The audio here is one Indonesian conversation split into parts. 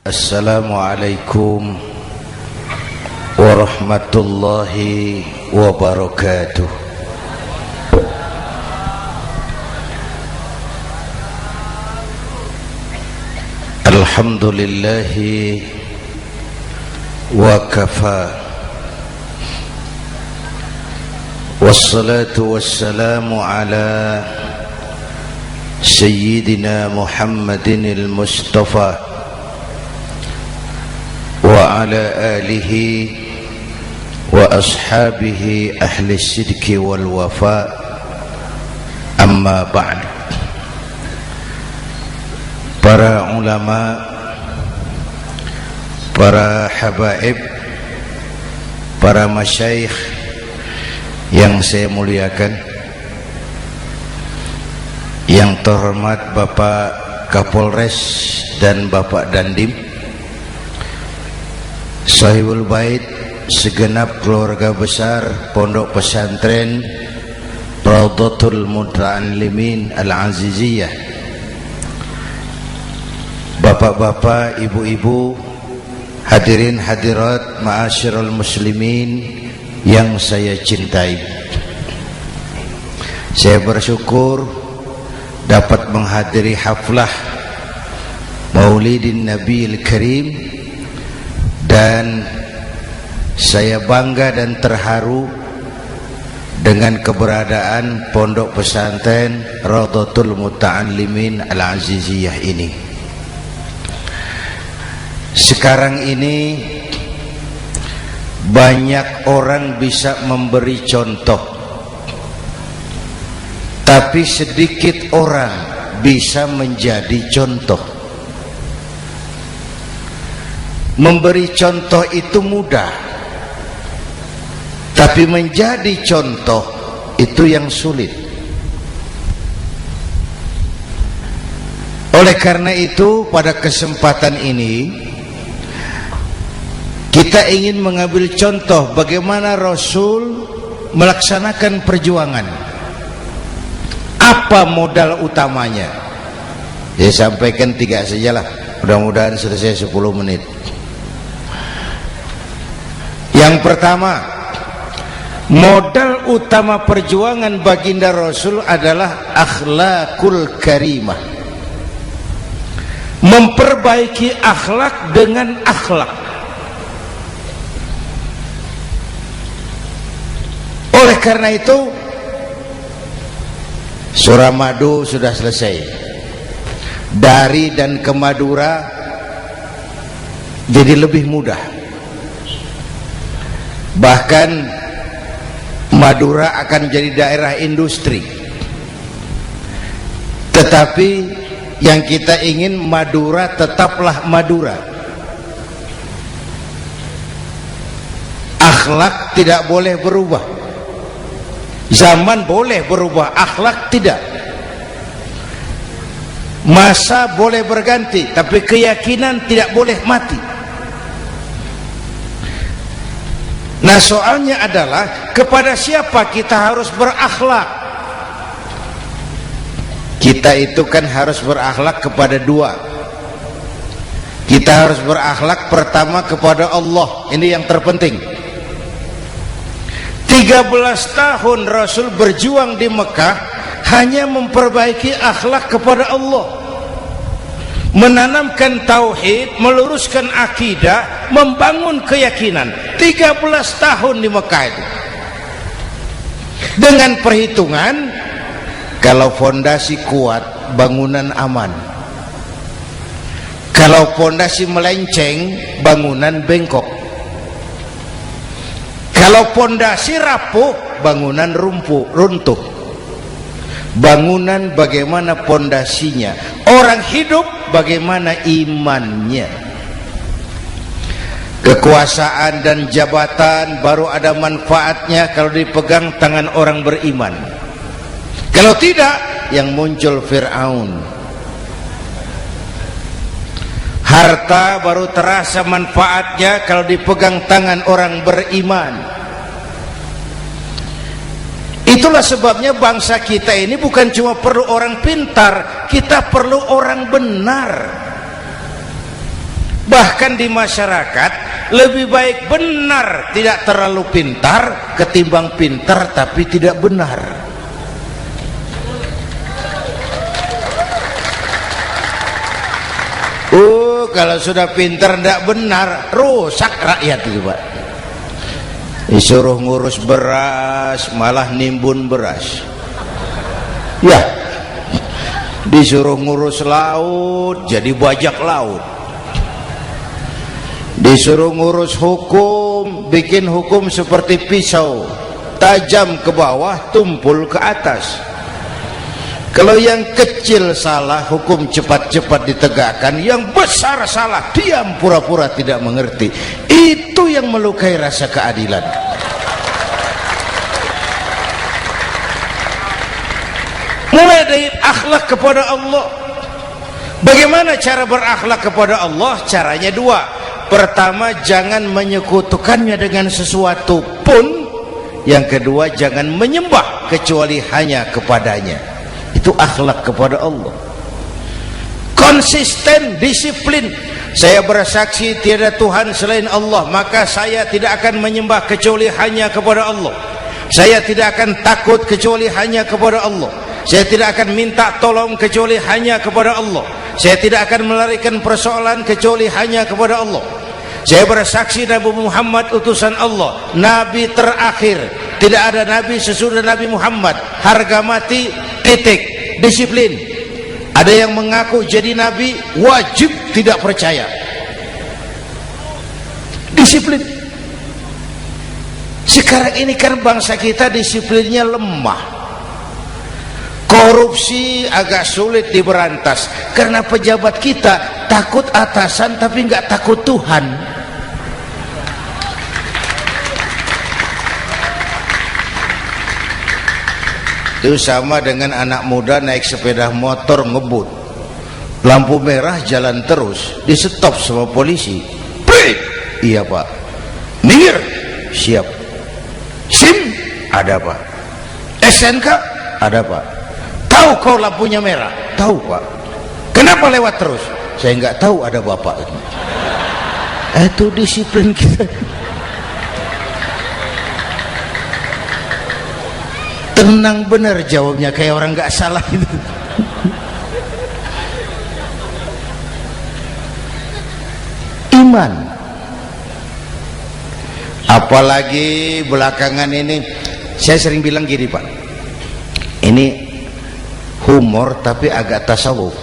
Assalamualaikum warahmatullahi wabarakatuh. Alhamdulillahi wa kafa, wassalatu wassalamu ala sayyidina Muhammadin al-Mustafa wa ala alihi wa ashabihi ahli sidqi wal wafa, amma ba'd. Para ulama, para habaib, para masyayikh yang saya muliakan, yang terhormat Bapak Kapolres dan Bapak Dandim, Sahibul Bait, segenap keluarga besar Pondok Pesantren Raudhatul Muta'allimin Al-Aziziyah, bapak-bapak, ibu-ibu, hadirin hadirat ma'asyiral muslimin yang saya cintai. Saya bersyukur dapat menghadiri haflah Maulidin Nabiil Karim, dan saya bangga dan terharu dengan keberadaan Pondok Pesantren Raudhatul Muta'allimin Al-Aziziyah ini. Sekarang ini banyak orang bisa memberi contoh, tapi sedikit orang bisa menjadi contoh. Memberi contoh itu mudah, tapi menjadi contoh itu yang sulit. Oleh karena itu, pada kesempatan ini kita ingin mengambil contoh bagaimana Rasul melaksanakan perjuangan. Apa modal utamanya? Saya sampaikan 3 sajalah, mudah-mudahan selesai 10 menit. Yang pertama, modal utama perjuangan baginda Rasul adalah akhlakul karimah. Memperbaiki akhlak dengan akhlak. Oleh karena itu, Suramadu sudah selesai. Dari dan ke Madura jadi lebih mudah. Bahkan Madura akan jadi daerah industri. Tetapi yang kita ingin, Madura tetaplah Madura. Akhlak tidak boleh berubah. Zaman boleh berubah, akhlak tidak. Masa boleh berganti, tapi keyakinan tidak boleh mati. Nah, soalnya adalah kepada siapa kita harus berakhlak. Kita itu kan harus berakhlak kepada 2. Kita harus berakhlak pertama kepada Allah. Ini yang terpenting. 13 tahun Rasul berjuang di Mekah hanya memperbaiki akhlak kepada Allah, menanamkan tauhid, meluruskan akidah, membangun keyakinan. 13 tahun di Mekah itu, dengan perhitungan kalau fondasi kuat, bangunan aman. Kalau fondasi melenceng, bangunan bengkok. Kalau fondasi rapuh, bangunan runtuh. Bangunan bagaimana fondasinya? Orang hidup bagaimana imannya? Kekuasaan dan jabatan baru ada manfaatnya kalau dipegang tangan orang beriman. Kalau tidak, yang muncul Fir'aun. Harta baru terasa manfaatnya kalau dipegang tangan orang beriman. Itulah sebabnya bangsa kita ini bukan cuma perlu orang pintar, kita perlu orang benar. Bahkan di masyarakat lebih baik benar tidak terlalu pintar ketimbang pintar tapi tidak benar. Kalau sudah pintar tidak benar, rusak rakyat itu Pak. Disuruh ngurus beras malah nimbun beras, ya. Disuruh ngurus laut jadi bajak laut. Disuruh ngurus hukum, bikin hukum seperti pisau, tajam ke bawah, tumpul ke atas. Kalau yang kecil salah, hukum cepat-cepat ditegakkan. Yang besar salah, diam pura-pura tidak mengerti. Itu yang melukai rasa keadilan. Mulai dari akhlak kepada Allah. Bagaimana cara berakhlak kepada Allah? Caranya dua. Pertama, jangan menyekutukannya dengan sesuatu pun. Yang kedua, jangan menyembah kecuali hanya kepadanya. Itu akhlak kepada Allah. Konsisten, disiplin. Saya bersaksi tiada Tuhan selain Allah, maka saya tidak akan menyembah kecuali hanya kepada Allah. Saya tidak akan takut kecuali hanya kepada Allah. Saya tidak akan minta tolong kecuali hanya kepada Allah. Saya tidak akan melarikan persoalan kecuali hanya kepada Allah. Saya bersaksi Nabi Muhammad utusan Allah, Nabi terakhir. Tidak ada Nabi sesudah Nabi Muhammad. Harga mati, titik. Disiplin. Ada yang mengaku jadi Nabi, wajib tidak percaya. Disiplin. Sekarang ini kan bangsa kita disiplinnya lemah. Korupsi agak sulit diberantas karena pejabat kita takut atasan tapi nggak takut Tuhan. Itu sama dengan anak muda naik sepeda motor ngebut, lampu merah jalan terus, di stop sama polisi. Prit, iya Pak. Minggir, siap. SIM ada Pak. SNK ada Pak. Tahu kau lampunya merah? Tahu Pak. Kenapa lewat terus? Saya nggak tahu, ada Bapak. Itu disiplin kita. Tenang bener jawabnya, kayak orang nggak salah itu. Iman. Apalagi belakangan ini saya sering bilang gini Pak, ini humor tapi agak tasawuf.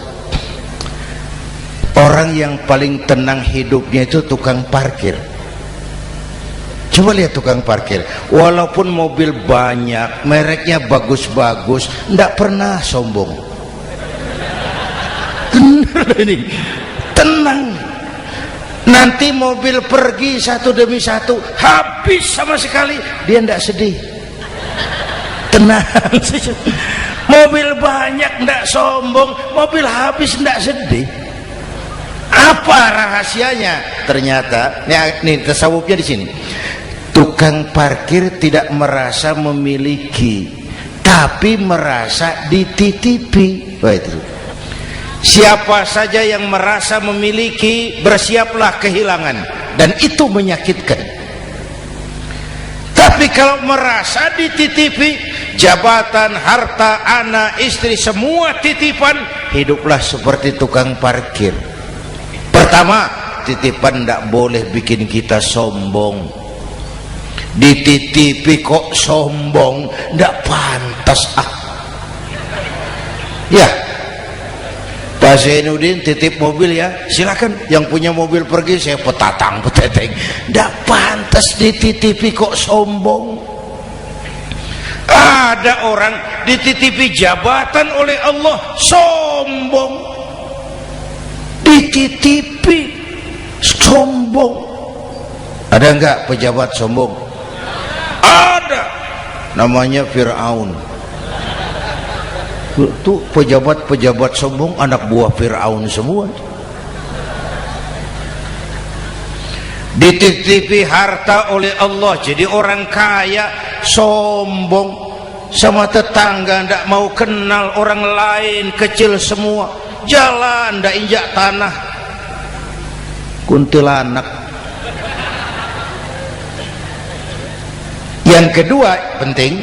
Orang yang paling tenang hidupnya itu tukang parkir. Coba lihat tukang parkir, walaupun mobil banyak, mereknya bagus-bagus, tidak pernah sombong. Benar ini, tenang. Nanti mobil pergi satu demi satu, habis sama sekali, dia tidak sedih. Tenang. Mobil banyak tidak sombong, mobil habis tidak sedih. Apa rahasianya? Ternyata, nih tasawufnya di sini. Tukang parkir tidak merasa memiliki, tapi merasa dititipi. Wah, itu. Siapa saja yang merasa memiliki, bersiaplah kehilangan, dan itu menyakitkan. Tapi kalau merasa dititipi, jabatan, harta, anak, istri, semua titipan, hiduplah seperti tukang parkir. Pertama, titipan tidak boleh bikin kita sombong. Dititipi kok sombong, tidak pantas ya. Pak Zainuddin titip mobil ya, silakan. Yang punya mobil pergi, saya peteteng. Tidak pantas dititipi kok sombong. Ada orang dititipi jabatan oleh Allah sombong, dititipi sombong. Ada enggak pejabat sombong? Ada, namanya Fir'aun. Itu pejabat-pejabat sombong anak buah Fir'aun semua. Dititipi harta oleh Allah, jadi orang kaya sombong, sama tetangga tidak mau kenal, orang lain kecil semua, jalan tidak injak tanah. kuntilanak. Yang kedua penting,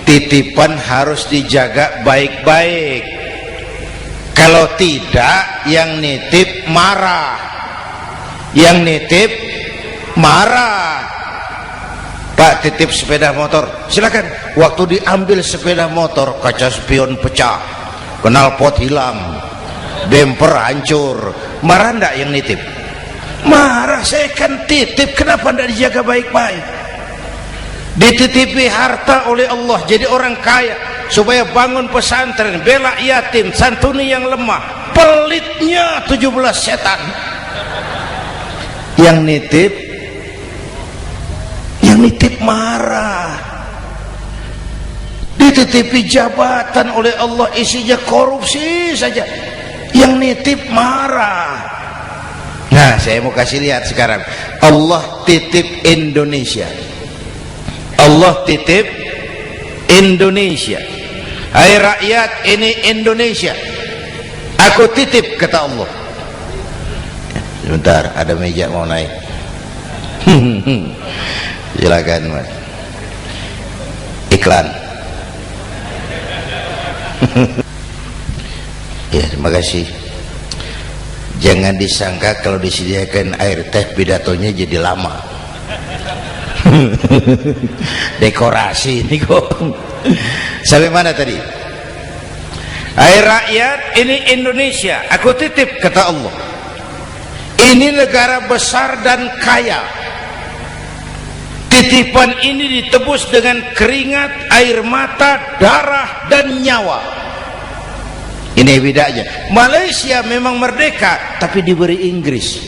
titipan harus dijaga baik-baik. Kalau tidak, yang nitip marah. Yang nitip marah. Pak, titip sepeda motor, silakan. Waktu diambil sepeda motor, kaca spion pecah, knalpot hilang, bemper hancur. Marah enggak yang nitip? Marah. Saya kan titip, kenapa enggak dijaga baik-baik? Dititipi harta oleh Allah jadi orang kaya supaya bangun pesantren, bela yatim, santuni yang lemah. Pelitnya 17 setan. Yang nitip marah. Dititipi jabatan oleh Allah isinya korupsi saja, yang nitip marah. Nah, saya mau kasih lihat sekarang. Allah titip Indonesia. Allah titip Indonesia. Hai rakyat, ini Indonesia, aku titip, kata Allah. Sebentar, ada meja mau naik. Silakan Mas. Iklan. Ya, terima kasih. Jangan disangka kalau disediakan air teh pidatonya jadi lama. Dekorasi ini kok. Sampai mana tadi? Hai rakyat, ini Indonesia, aku titip, kata Allah. Ini negara besar dan kaya. Titipan ini ditebus dengan keringat, air mata, darah, dan nyawa. Ini bedanya. Malaysia memang merdeka, tapi diberi Inggris.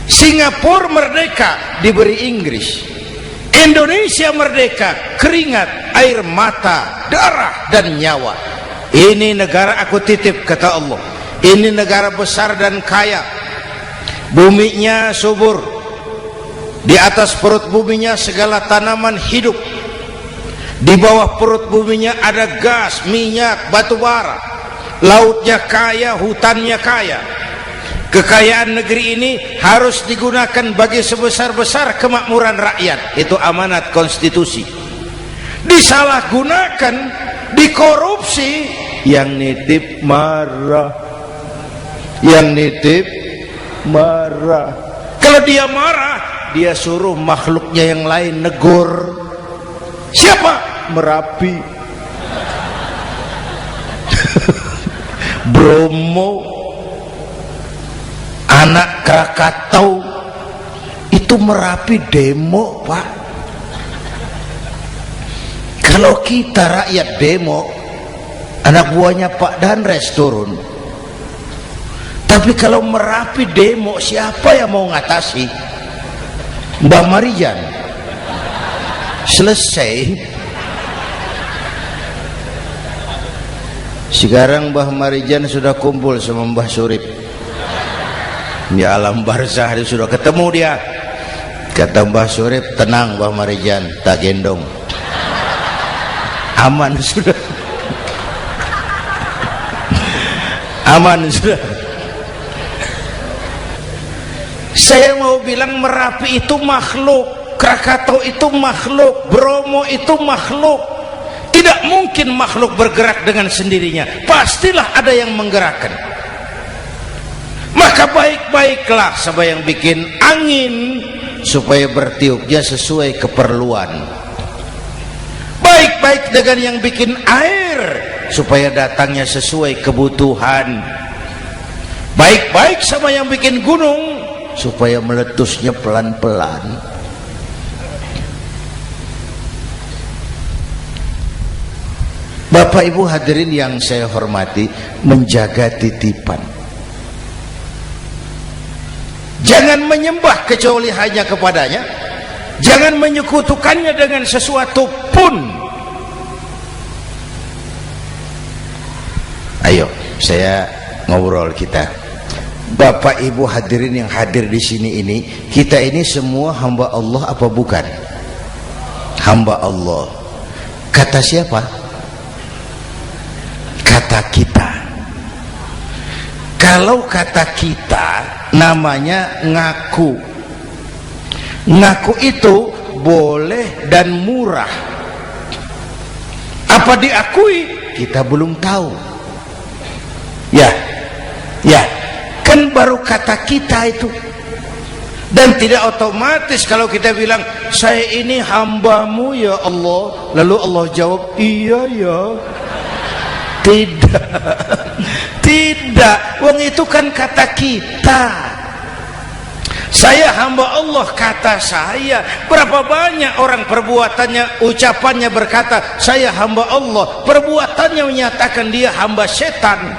Singapura merdeka, diberi Inggris. Indonesia merdeka, keringat, air mata, darah, dan nyawa. Ini negara aku titip, kata Allah. Ini negara besar dan kaya. Buminya subur. Di atas perut buminya segala tanaman hidup. Di bawah perut buminya ada gas, minyak, batu bara. Lautnya kaya, hutannya kaya. Kekayaan negeri ini harus digunakan bagi sebesar-besar kemakmuran rakyat. Itu amanat konstitusi. Disalahgunakan, dikorupsi, yang nitip marah. Yang nitip marah. Kalau dia marah, dia suruh makhluknya yang lain negur. Siapa? Merapi, Bromo, anak Krakatau. Itu Merapi demo, Pak. Kalau kita rakyat demo, anak buahnya Pak Danres turun. Tapi kalau Merapi demo, siapa yang mau ngatasi? Mbah Marijan. Selesai. Sekarang Mbah Marijan sudah kumpul sama Mbah Surip di alam barzah. Dia sudah ketemu dia. Kata Mbah Surip, tenang Mbah Marijan, tak gendong, aman sudah. Aman sudah. Saya mau bilang Merapi itu makhluk, Krakatau itu makhluk, Bromo itu makhluk. Tidak mungkin makhluk bergerak dengan sendirinya, pastilah ada yang menggerakkan. Maka baik-baiklah sama yang bikin angin supaya bertiupnya sesuai keperluan. Baik-baik dengan yang bikin air supaya datangnya sesuai kebutuhan. Baik-baik sama yang bikin gunung supaya meletusnya pelan-pelan. Bapak Ibu hadirin yang saya hormati, menjaga titipan. Jangan menyembah kecuali hanya kepadanya. Jangan menyekutukannya dengan sesuatu pun. Ayo, saya ngobrol kita. Bapak Ibu hadirin yang hadir di sini ini, kita ini semua hamba Allah apa bukan? Hamba Allah. Kata siapa? Kata kita. Kalau kata kita, namanya ngaku. Ngaku itu boleh dan murah. Apa diakui? Kita belum tahu. Ya, kan baru kata kita itu. Dan tidak otomatis kalau kita bilang saya ini hambamu ya Allah, lalu Allah jawab iya ya. Tidak, wong itu kan kata kita. Saya hamba Allah kata saya. Berapa banyak orang perbuatannya, ucapannya berkata saya hamba Allah, perbuatannya menyatakan dia hamba setan,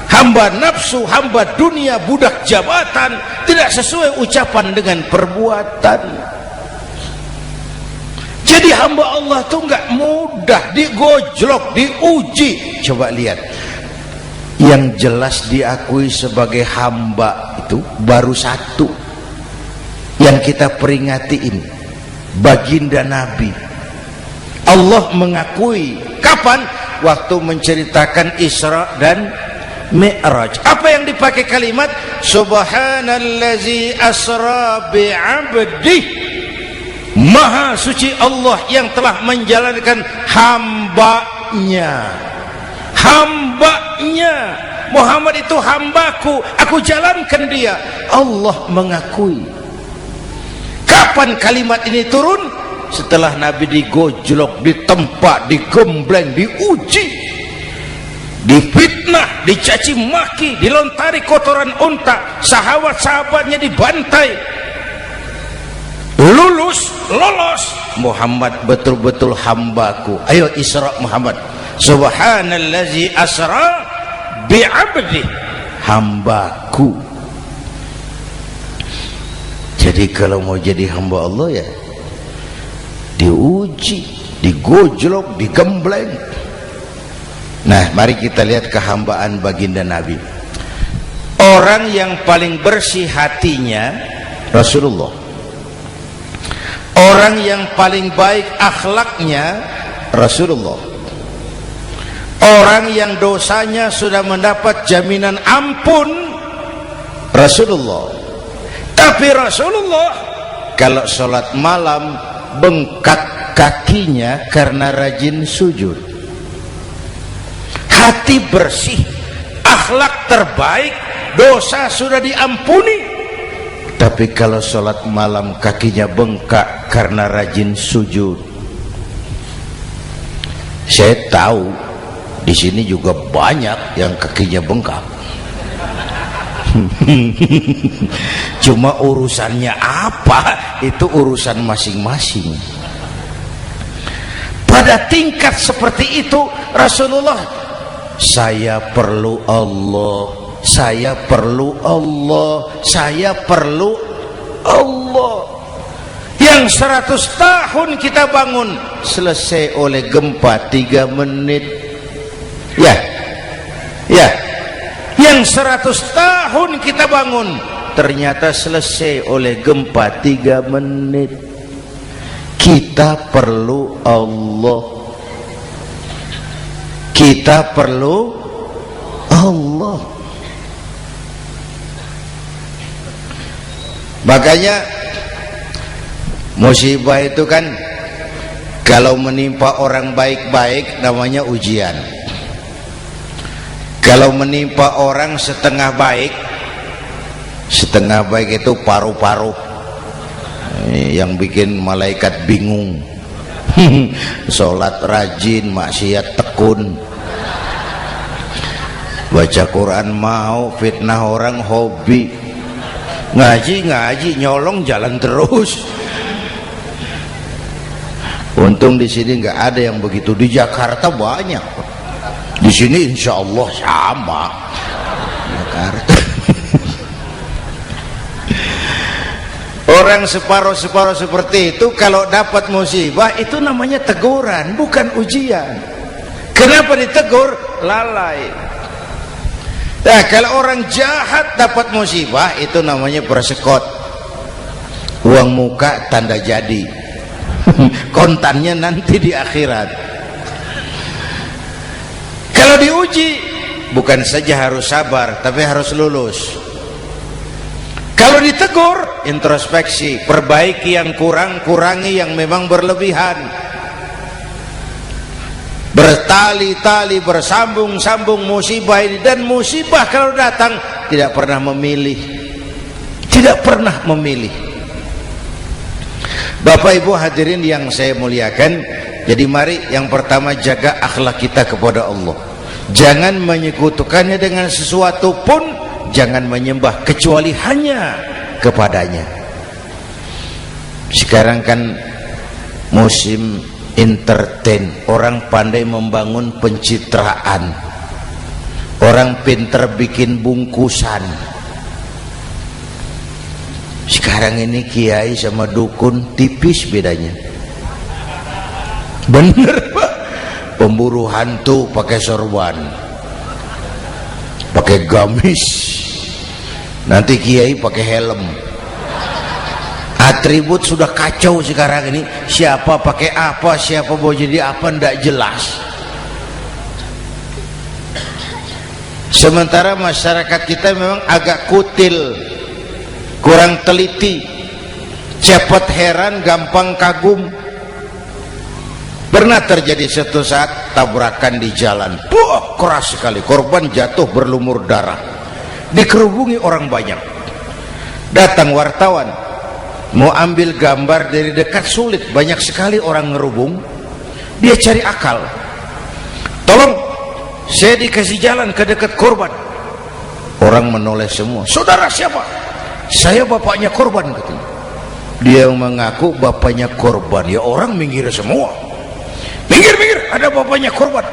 hamba nafsu, hamba dunia, budak jabatan. Tidak sesuai ucapan dengan perbuatan. Jadi hamba Allah itu enggak mudah, digojlok, diuji. Coba lihat, yang jelas diakui sebagai hamba itu baru satu yang kita peringati ini, baginda Nabi. Allah mengakui kapan? Waktu menceritakan Isra dan Mi'raj. Apa yang dipakai kalimat? Subhanallazi asra bi'abdih. Maha suci Allah yang telah menjalankan hambanya. Hambanya. Muhammad itu hambaku, aku jalankan dia. Allah mengakui. Kapan kalimat ini turun? Setelah Nabi digojlok, ditempa, digembleng, diuji, difitnah, dicaci maki, dilontari kotoran unta, sahabat-sahabatnya dibantai. Lolos, Muhammad betul-betul hambaku. Ayo Isra Muhammad. Subhanallazi asra bi'abdi, hambaku. Jadi kalau mau jadi hamba Allah ya diuji, digojlok, digembleng. Nah, mari kita lihat kehambaan baginda Nabi. Orang yang paling bersih hatinya Rasulullah. Orang yang paling baik akhlaknya Rasulullah. Orang yang dosanya sudah mendapat jaminan ampun Rasulullah. Tapi Rasulullah kalau sholat malam bengkak kakinya karena rajin sujud. Hati bersih, akhlak terbaik, dosa sudah diampuni. Tapi kalau sholat malam kakinya bengkak karena rajin sujud. Saya tahu di sini juga banyak yang kakinya bengkak. Cuma urusannya apa? Itu urusan masing-masing. Pada tingkat seperti itu Rasulullah, saya perlu Allah, saya perlu Allah, saya perlu Allah. Yang 100 tahun kita bangun selesai oleh gempa 3 menit. Ya. Yang 100 tahun kita bangun ternyata selesai oleh gempa 3 menit. Kita perlu Allah. Kita perlu Allah. Makanya musibah itu kan kalau menimpa orang baik-baik namanya ujian. Kalau menimpa orang setengah baik itu paru-paru yang bikin malaikat bingung. Sholat rajin, maksiat tekun, baca Quran mau, fitnah orang hobi, ngaji nyolong jalan terus. Untung di sini nggak ada yang begitu. Di Jakarta banyak. Di sini insya Allah sama. Jakarta. Orang separuh-separuh seperti itu kalau dapat musibah itu namanya teguran, bukan ujian. Kenapa ditegur? Lalai. Nah, kalau orang jahat dapat musibah itu namanya persekot. Uang muka tanda jadi. Kontannya nanti di akhirat. Kalau diuji bukan saja harus sabar tapi harus lulus. Kalau ditegur, introspeksi, perbaiki yang kurang, kurangi yang memang berlebihan. Bertali-tali, bersambung-sambung musibah ini, dan musibah kalau datang tidak pernah memilih, tidak pernah memilih. Bapak Ibu hadirin yang saya muliakan, jadi mari yang pertama jaga akhlak kita kepada Allah. Jangan menyekutukannya dengan sesuatu pun, jangan menyembah kecuali hanya kepadanya. Sekarang kan musim entertain, orang pandai membangun pencitraan, orang pinter bikin bungkusan. Sekarang ini kiai sama dukun tipis bedanya. Bener Pak, pemburu hantu pakai sorban, pakai gamis, nanti kiai pakai helm. Atribut sudah kacau sekarang ini, siapa pakai apa, siapa mau jadi apa, ndak jelas. Sementara masyarakat kita memang agak kutil, kurang teliti, cepat heran, gampang kagum. Pernah terjadi suatu saat tabrakan di jalan, keras sekali, korban jatuh berlumur darah, dikerubungi orang banyak. Datang wartawan mau ambil gambar dari dekat, sulit, banyak sekali orang ngerubung. Dia cari akal, tolong saya dikasih jalan ke dekat korban. Orang menoleh semua. Saudara siapa? Saya bapaknya korban, katanya. Dia mengaku bapaknya korban. Ya orang minggir semua, minggir, ada bapaknya korban.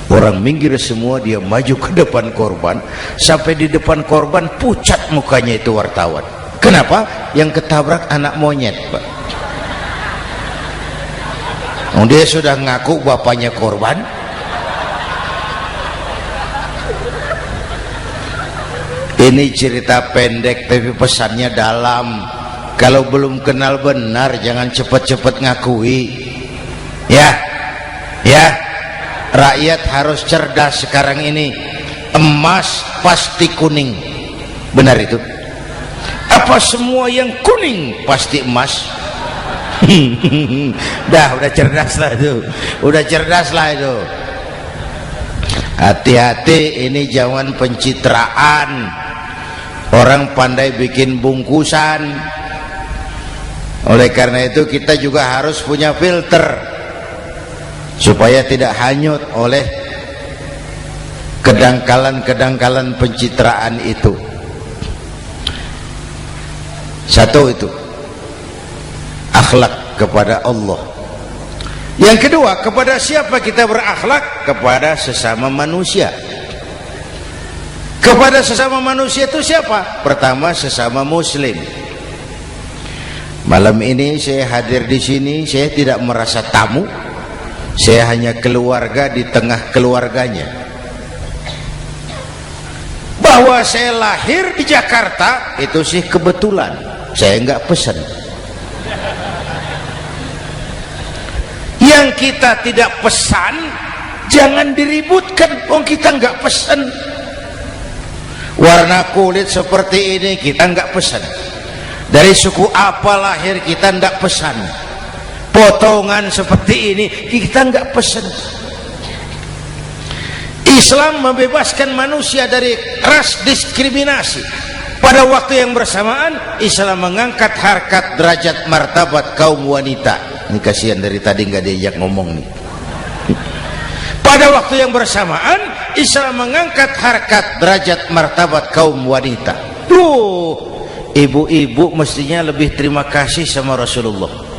Orang minggir semua, dia maju ke depan korban. Sampai di depan korban pucat mukanya itu wartawan. Kenapa? Yang ketabrak anak monyet, Pak. Dia sudah ngaku bapaknya korban. Ini cerita pendek tapi pesannya dalam. Kalau belum kenal benar jangan cepat-cepat ngakui. Ya, rakyat harus cerdas sekarang ini. Emas pasti kuning, benar itu? Apa semua yang kuning pasti emas? Udah cerdas lah itu, udah cerdas lah itu. Hati-hati, ini zaman pencitraan. Orang pandai bikin bungkusan. Oleh karena itu kita juga harus punya filter supaya tidak hanyut oleh kedangkalan-kedangkalan pencitraan itu. Satu itu akhlak kepada Allah. Yang kedua, kepada siapa kita berakhlak? Kepada sesama manusia. Kepada sesama manusia itu siapa? Pertama, sesama muslim. Malam ini saya hadir di sini, saya tidak merasa tamu. Saya hanya keluarga di tengah keluarganya. Bahwa saya lahir di Jakarta itu sih kebetulan. Saya enggak pesan. Yang kita tidak pesan jangan diributkan. Kita enggak pesan. Warna kulit seperti ini kita enggak pesan. Dari suku apa lahir kita enggak pesan. Potongan seperti ini kita enggak pesan. Islam membebaskan manusia dari ras diskriminasi. Pada waktu yang bersamaan Islam mengangkat harkat, derajat, martabat kaum wanita. Ini kasihan dari tadi nggak diajak ngomong nih. Pada waktu yang bersamaan Islam mengangkat harkat, derajat, martabat kaum wanita. Ibu-ibu mestinya lebih terima kasih sama Rasulullah.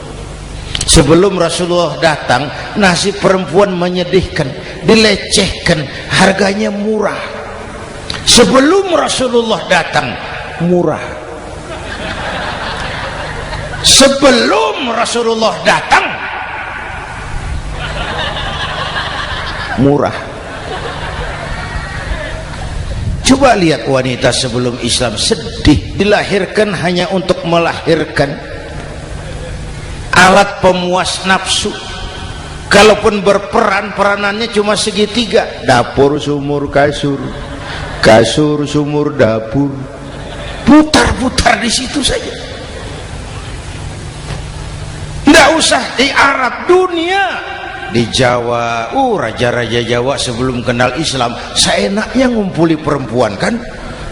Sebelum Rasulullah datang, nasib perempuan menyedihkan, dilecehkan, harganya murah. Sebelum Rasulullah datang, murah. Sebelum Rasulullah datang, murah. Coba lihat wanita sebelum Islam, sedih, dilahirkan hanya untuk melahirkan, alat pemuas nafsu. Kalaupun berperan, peranannya cuma segitiga, dapur sumur kasur, kasur sumur dapur. putar-putar di situ saja. Tidak usah di Arab, dunia, di Jawa. Raja-raja Jawa sebelum kenal Islam seenaknya ngumpuli perempuan kan,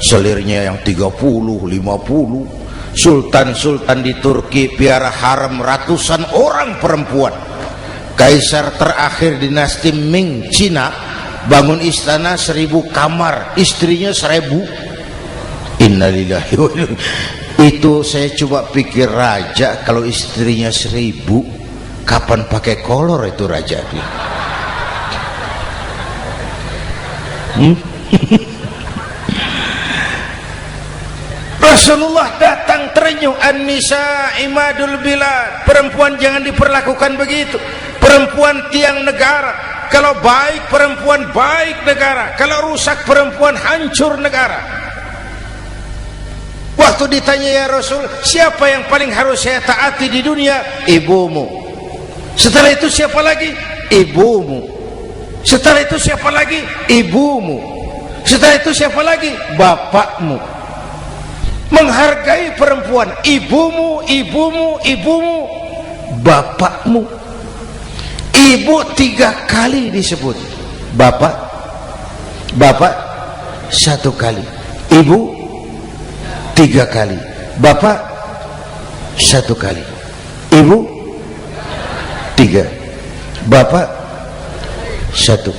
selirnya yang 30, 50. Sultan-sultan di Turki piara harem ratusan orang perempuan. Kaisar terakhir dinasti Ming Cina bangun istana 1000 kamar, istrinya 1000. Innalillahi wa inna. Itu saya coba pikir, raja kalau istrinya 1000, kapan pakai kolor itu raja? Rasulullah datang terenyuh, an-nisa imadul bilad, perempuan jangan diperlakukan begitu, perempuan tiang negara. Kalau baik perempuan baik negara, kalau rusak perempuan hancur negara. Waktu ditanya, ya Rasul, siapa yang paling harus saya taati di dunia? Ibumu. Setelah itu siapa lagi? Ibumu. Setelah itu siapa lagi? Ibumu. Setelah itu siapa lagi? Bapakmu. Menghargai perempuan, ibumu, ibumu, ibumu, bapakmu. Ibu 3 kali disebut, bapak 1 kali, ibu 3 kali, bapak 1 kali, ibu 3, bapak 1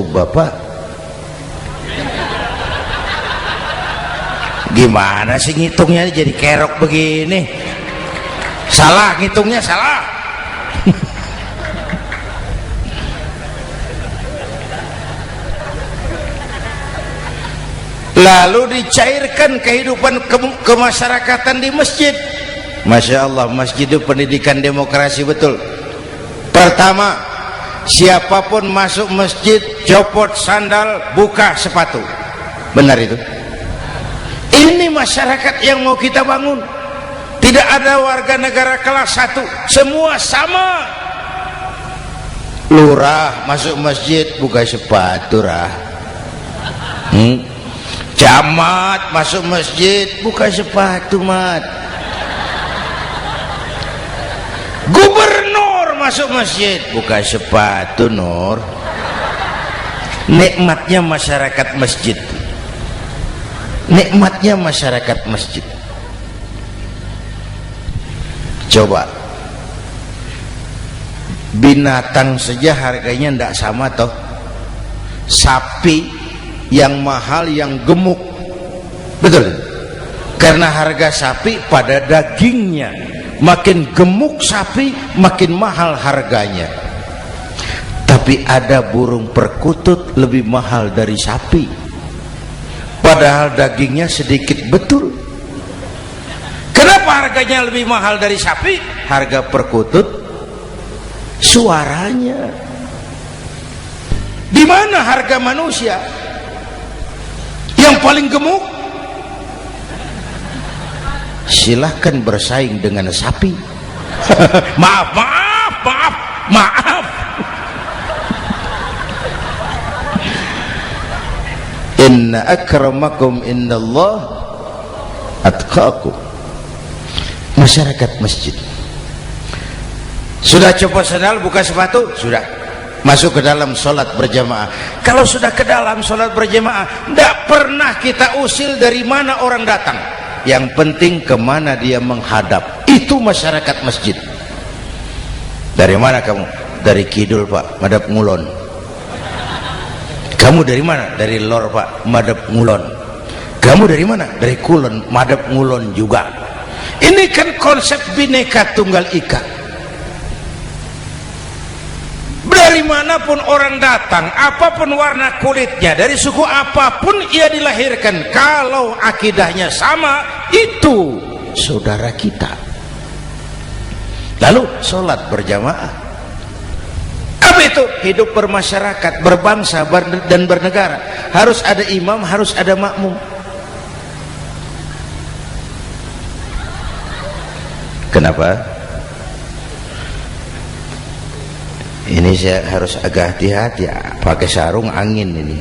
bapak. Gimana sih ngitungnya jadi kerok begini? Salah ngitungnya, salah. Lalu dicairkan kehidupan kemasyarakatan di masjid. Masya Allah, masjid itu pendidikan demokrasi betul. Pertama, siapapun masuk masjid copot sandal, buka sepatu. Benar itu? Ini masyarakat yang mau kita bangun. Tidak ada warga negara kelas 1, semua sama. Lurah masuk masjid buka sepatu, rah. Camat masuk masjid buka sepatu, mat. Gubernur masuk masjid buka sepatu, Nur. Nikmatnya masyarakat masjid. Nikmatnya masyarakat masjid. Coba, binatang saja harganya tidak sama toh. Sapi yang mahal, yang gemuk, betul? Karena harga sapi pada dagingnya. Makin gemuk sapi, makin mahal harganya. Tapi ada burung perkutut lebih mahal dari sapi, padahal dagingnya sedikit, betul. Kenapa harganya lebih mahal dari sapi? Harga perkutut suaranya. Di mana harga manusia yang paling gemuk? Silahkan bersaing dengan sapi. Maaf. Inna akramakum indallah atqakum. Masyarakat masjid sudah copot sandal, buka sepatu, sudah masuk ke dalam sholat berjamaah. Kalau sudah ke dalam sholat berjamaah, tidak pernah kita usil dari mana orang datang. Yang penting kemana dia menghadap. Itu masyarakat masjid. Dari mana kamu? Dari kidul, Pak, madhab ngulon. Kamu dari mana? Dari lor, Pak, madhab ngulon. Kamu dari mana? Dari kulon, madhab ngulon juga. Ini kan konsep Bhinneka Tunggal Ika. Dari manapun orang datang, apapun warna kulitnya, dari suku apapun ia dilahirkan, kalau akidahnya sama, itu saudara kita. Lalu sholat berjamaah. Apa itu? Hidup bermasyarakat, berbangsa dan bernegara. Harus ada imam, harus ada makmum. Kenapa? Ini saya harus agak hati-hati ya, pakai sarung angin ini.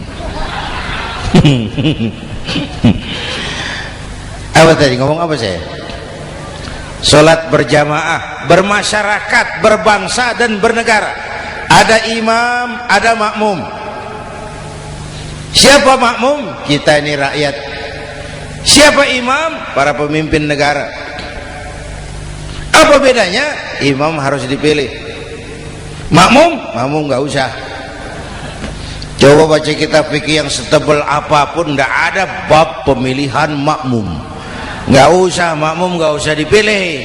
Apa tadi ngomong apa saya? Sholat berjamaah, bermasyarakat, berbangsa dan bernegara. Ada imam, ada makmum. Siapa makmum? Kita ini rakyat. Siapa imam? Para pemimpin negara. Apa bedanya? Imam harus dipilih. Makmum nggak usah. Coba baca kitab fikih yang setebal apapun, nggak ada bab pemilihan makmum. Nggak usah, makmum nggak usah dipilih.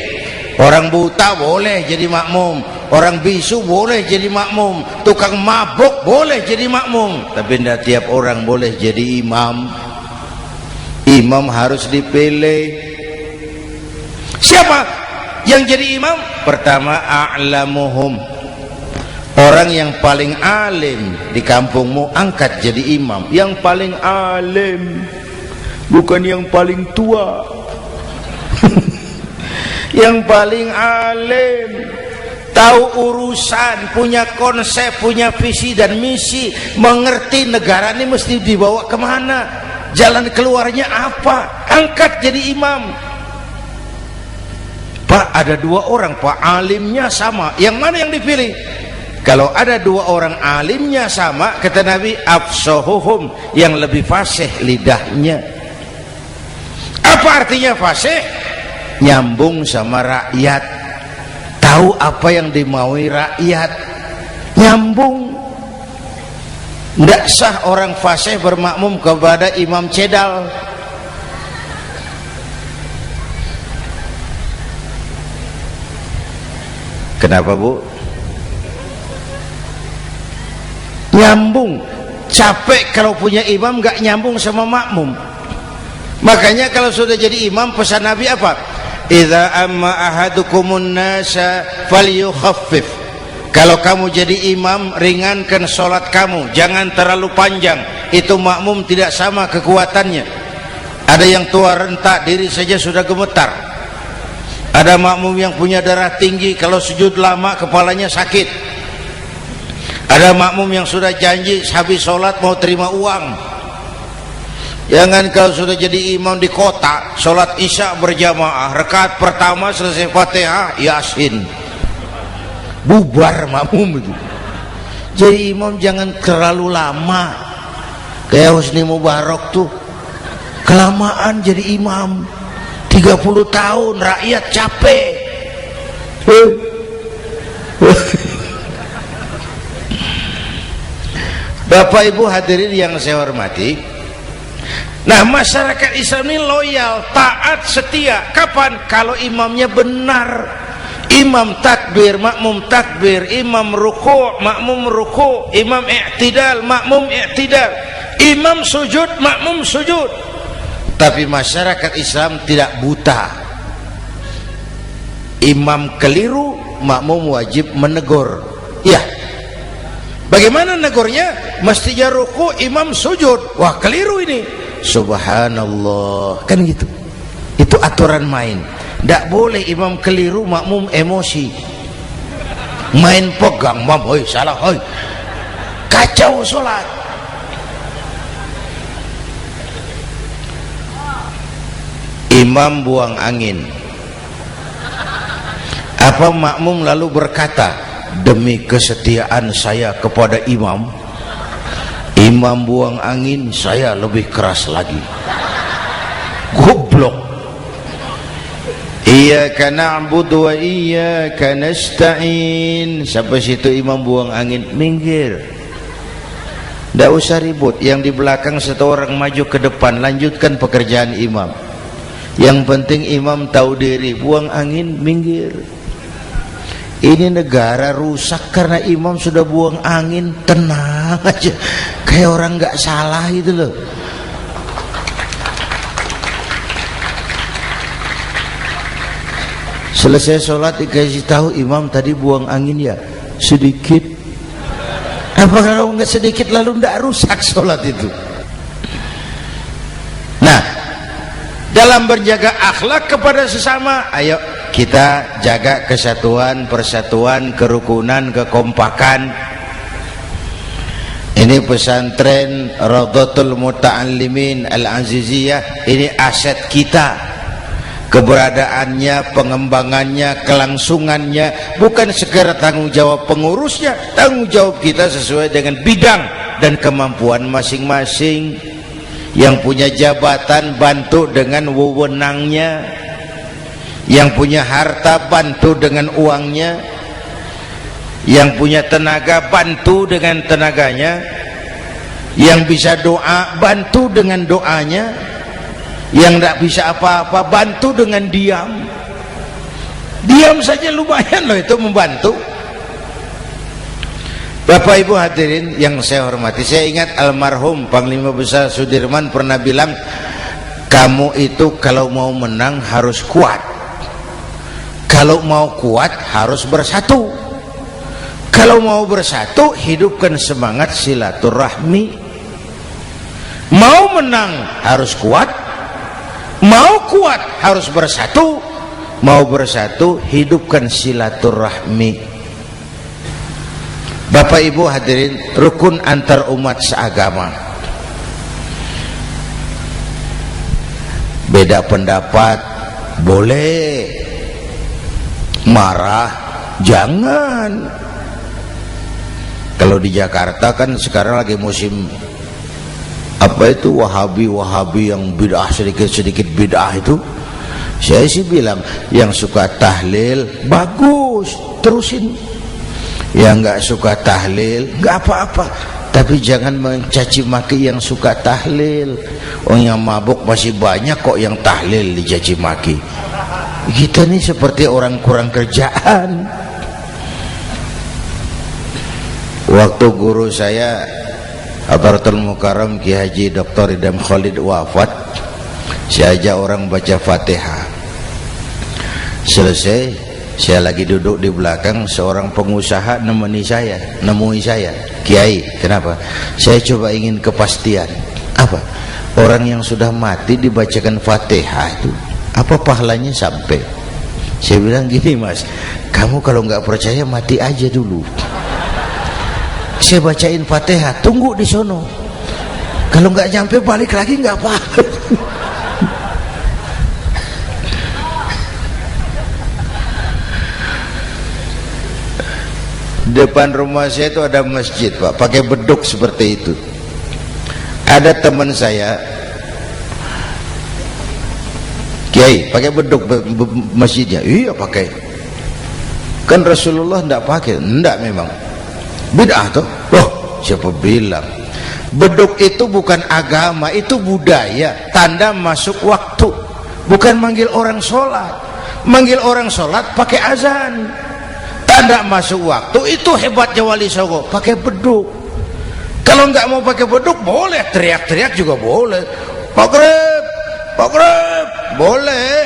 Orang buta boleh jadi makmum, orang bisu boleh jadi makmum, tukang mabuk boleh jadi makmum, tapi tidak tiap orang boleh jadi imam. Imam harus dipilih. Siapa yang jadi imam? Pertama, a'lamuhum, orang yang paling alim di kampungmu angkat jadi imam. Yang paling alim, bukan yang paling tua. Yang paling alim, tahu urusan, punya konsep, punya visi dan misi, mengerti negara ini mesti dibawa kemana, jalan keluarnya apa, angkat jadi imam. Pak, ada dua orang Pak, alimnya sama, yang mana yang dipilih? Kalau ada dua orang alimnya sama, kata Nabi, afsahuhum, yang lebih fasih lidahnya. Apa artinya fasih? Nyambung sama rakyat, tahu apa yang dimaui rakyat, nyambung. Tidak sah orang fasih bermakmum kepada imam cedal. Kenapa Bu? Nyambung. Capek kalau punya imam gak nyambung sama makmum. Makanya kalau sudah jadi imam, pesan Nabi apa? Idza amma ahadukumun nasa falyukhaffif. Kalau kamu jadi imam, ringankan sholat kamu, jangan terlalu panjang. Itu makmum tidak sama kekuatannya. Ada yang tua renta, diri saja sudah gemetar. Ada makmum yang punya darah tinggi, kalau sujud lama kepalanya sakit. Ada makmum yang sudah janji habis sholat mau terima uang. Jangan kalau sudah jadi imam di kota, sholat isya berjamaah, rakaat pertama selesai Fatihah, Yasin, bubar makmum itu. Jadi imam jangan terlalu lama, kayak Husni Mubarak tuh, kelamaan jadi imam, 30 tahun, rakyat capek. Bapak Ibu hadirin yang saya hormati, nah masyarakat Islam ini loyal, taat, setia. Kapan? Kalau imamnya benar. Imam takbir, makmum takbir, imam ruku', makmum ruku', imam i'tidal, makmum i'tidal, imam sujud, makmum sujud. Tapi masyarakat Islam tidak buta. Imam keliru, makmum wajib menegur. Ya, bagaimana negurnya? Mestinya ruku', imam sujud. Wah, keliru ini. Subhanallah, kan gitu. Itu aturan main. Tidak boleh imam keliru, makmum emosi, main pegang, mam, hoi salah, hoi, kacau sholat. Imam buang angin, apa makmum lalu berkata, demi kesetiaan saya kepada imam, imam buang angin, saya lebih keras lagi. Goblok. Iyyaka na'budu wa iyyaka nasta'in. Sampai situ imam buang angin, minggir. Tidak usah ribut. Yang di belakang satu orang maju ke depan, lanjutkan pekerjaan imam. Yang penting imam tahu diri, buang angin, minggir. Ini negara rusak karena imam sudah buang angin. Tenang aja, kayak orang nggak salah itu loh. Selesai sholat dikasih tahu, imam tadi buang angin ya sedikit. Apa kalau nggak sedikit lalu nggak rusak sholat itu? Nah, dalam berjaga akhlak kepada sesama, ayo kita jaga kesatuan, persatuan, kerukunan, kekompakan. Ini pesantren Radhatul Muta'allimin Al-Aziziyah, ini aset kita, keberadaannya, pengembangannya, kelangsungannya, bukan sekedar tanggung jawab pengurusnya, tanggung jawab kita sesuai dengan bidang dan kemampuan masing-masing. Yang punya jabatan bantu dengan wewenangnya, yang punya harta bantu dengan uangnya, yang punya tenaga bantu dengan tenaganya, yang bisa doa bantu dengan doanya, yang tidak bisa apa-apa bantu dengan diam. Diam saja lumayan loh itu membantu. Bapak Ibu hadirin yang saya hormati, saya ingat almarhum Panglima Besar Sudirman pernah bilang, kamu itu kalau mau menang harus kuat, kalau mau kuat harus bersatu, kalau mau bersatu hidupkan semangat silaturahmi. Mau menang harus kuat, mau kuat harus bersatu, mau bersatu hidupkan silaturahmi. Bapak Ibu hadirin, rukun antar umat seagama. Beda pendapat boleh, marah jangan. Kalau di Jakarta kan sekarang lagi musim apa itu wahabi yang bid'ah, sedikit bid'ah itu. Saya sih bilang yang suka tahlil bagus, terusin. Yang nggak suka tahlil nggak apa-apa, tapi jangan mencaci maki yang suka tahlil. Yang mabuk masih banyak kok yang tahlil dicaci maki. Kita nih seperti orang kurang kerjaan. Waktu guru saya Hadratul Mukarram Ki Haji Dr. Idham Khalid wafat, saya ajak orang baca Fatihah. Selesai, saya lagi duduk di belakang, seorang pengusaha nemui saya, Kiai, kenapa? Saya coba ingin kepastian. Apa? Orang yang sudah mati dibacakan Fatihah itu apa pahalanya sampai? Saya bilang gini, Mas, kamu kalau nggak percaya mati aja dulu. Saya bacain Fatihah, tunggu di sono. Kalau nggak nyampe balik lagi nggak apa-apa. Depan rumah saya itu ada masjid, Pak, pakai beduk seperti itu. Ada teman saya, Kiai, pakai beduk masjidnya. Iya pakai. Kan Rasulullah tidak pakai. Tidak memang. Bid'ah tuh. Loh, siapa bilang? Beduk itu bukan agama, itu budaya, tanda masuk waktu. Bukan manggil orang sholat. Manggil orang sholat pakai azan. Tanda masuk waktu, itu hebatnya Wali Songo, pakai beduk. Kalau nggak mau pakai beduk boleh, teriak-teriak juga boleh. Maghrib, boleh.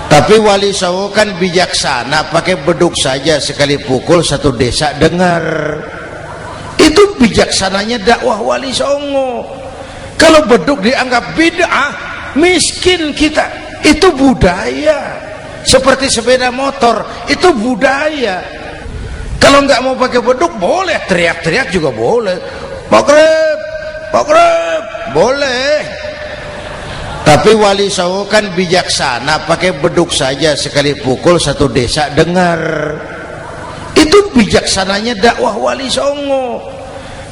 Tapi Wali Songo kan bijaksana, pakai beduk saja, sekali pukul satu desa dengar. Itu bijaksananya dakwah Wali Songo. Kalau beduk dianggap bid'ah, miskin kita. Itu budaya. Seperti sepeda motor, itu budaya. Kalau nggak mau pakai beduk boleh, teriak-teriak juga boleh. Maghrib, boleh. Tapi Wali Songo kan bijaksana, pakai beduk saja, sekali pukul satu desa dengar. Itu bijaksananya dakwah Wali Songo.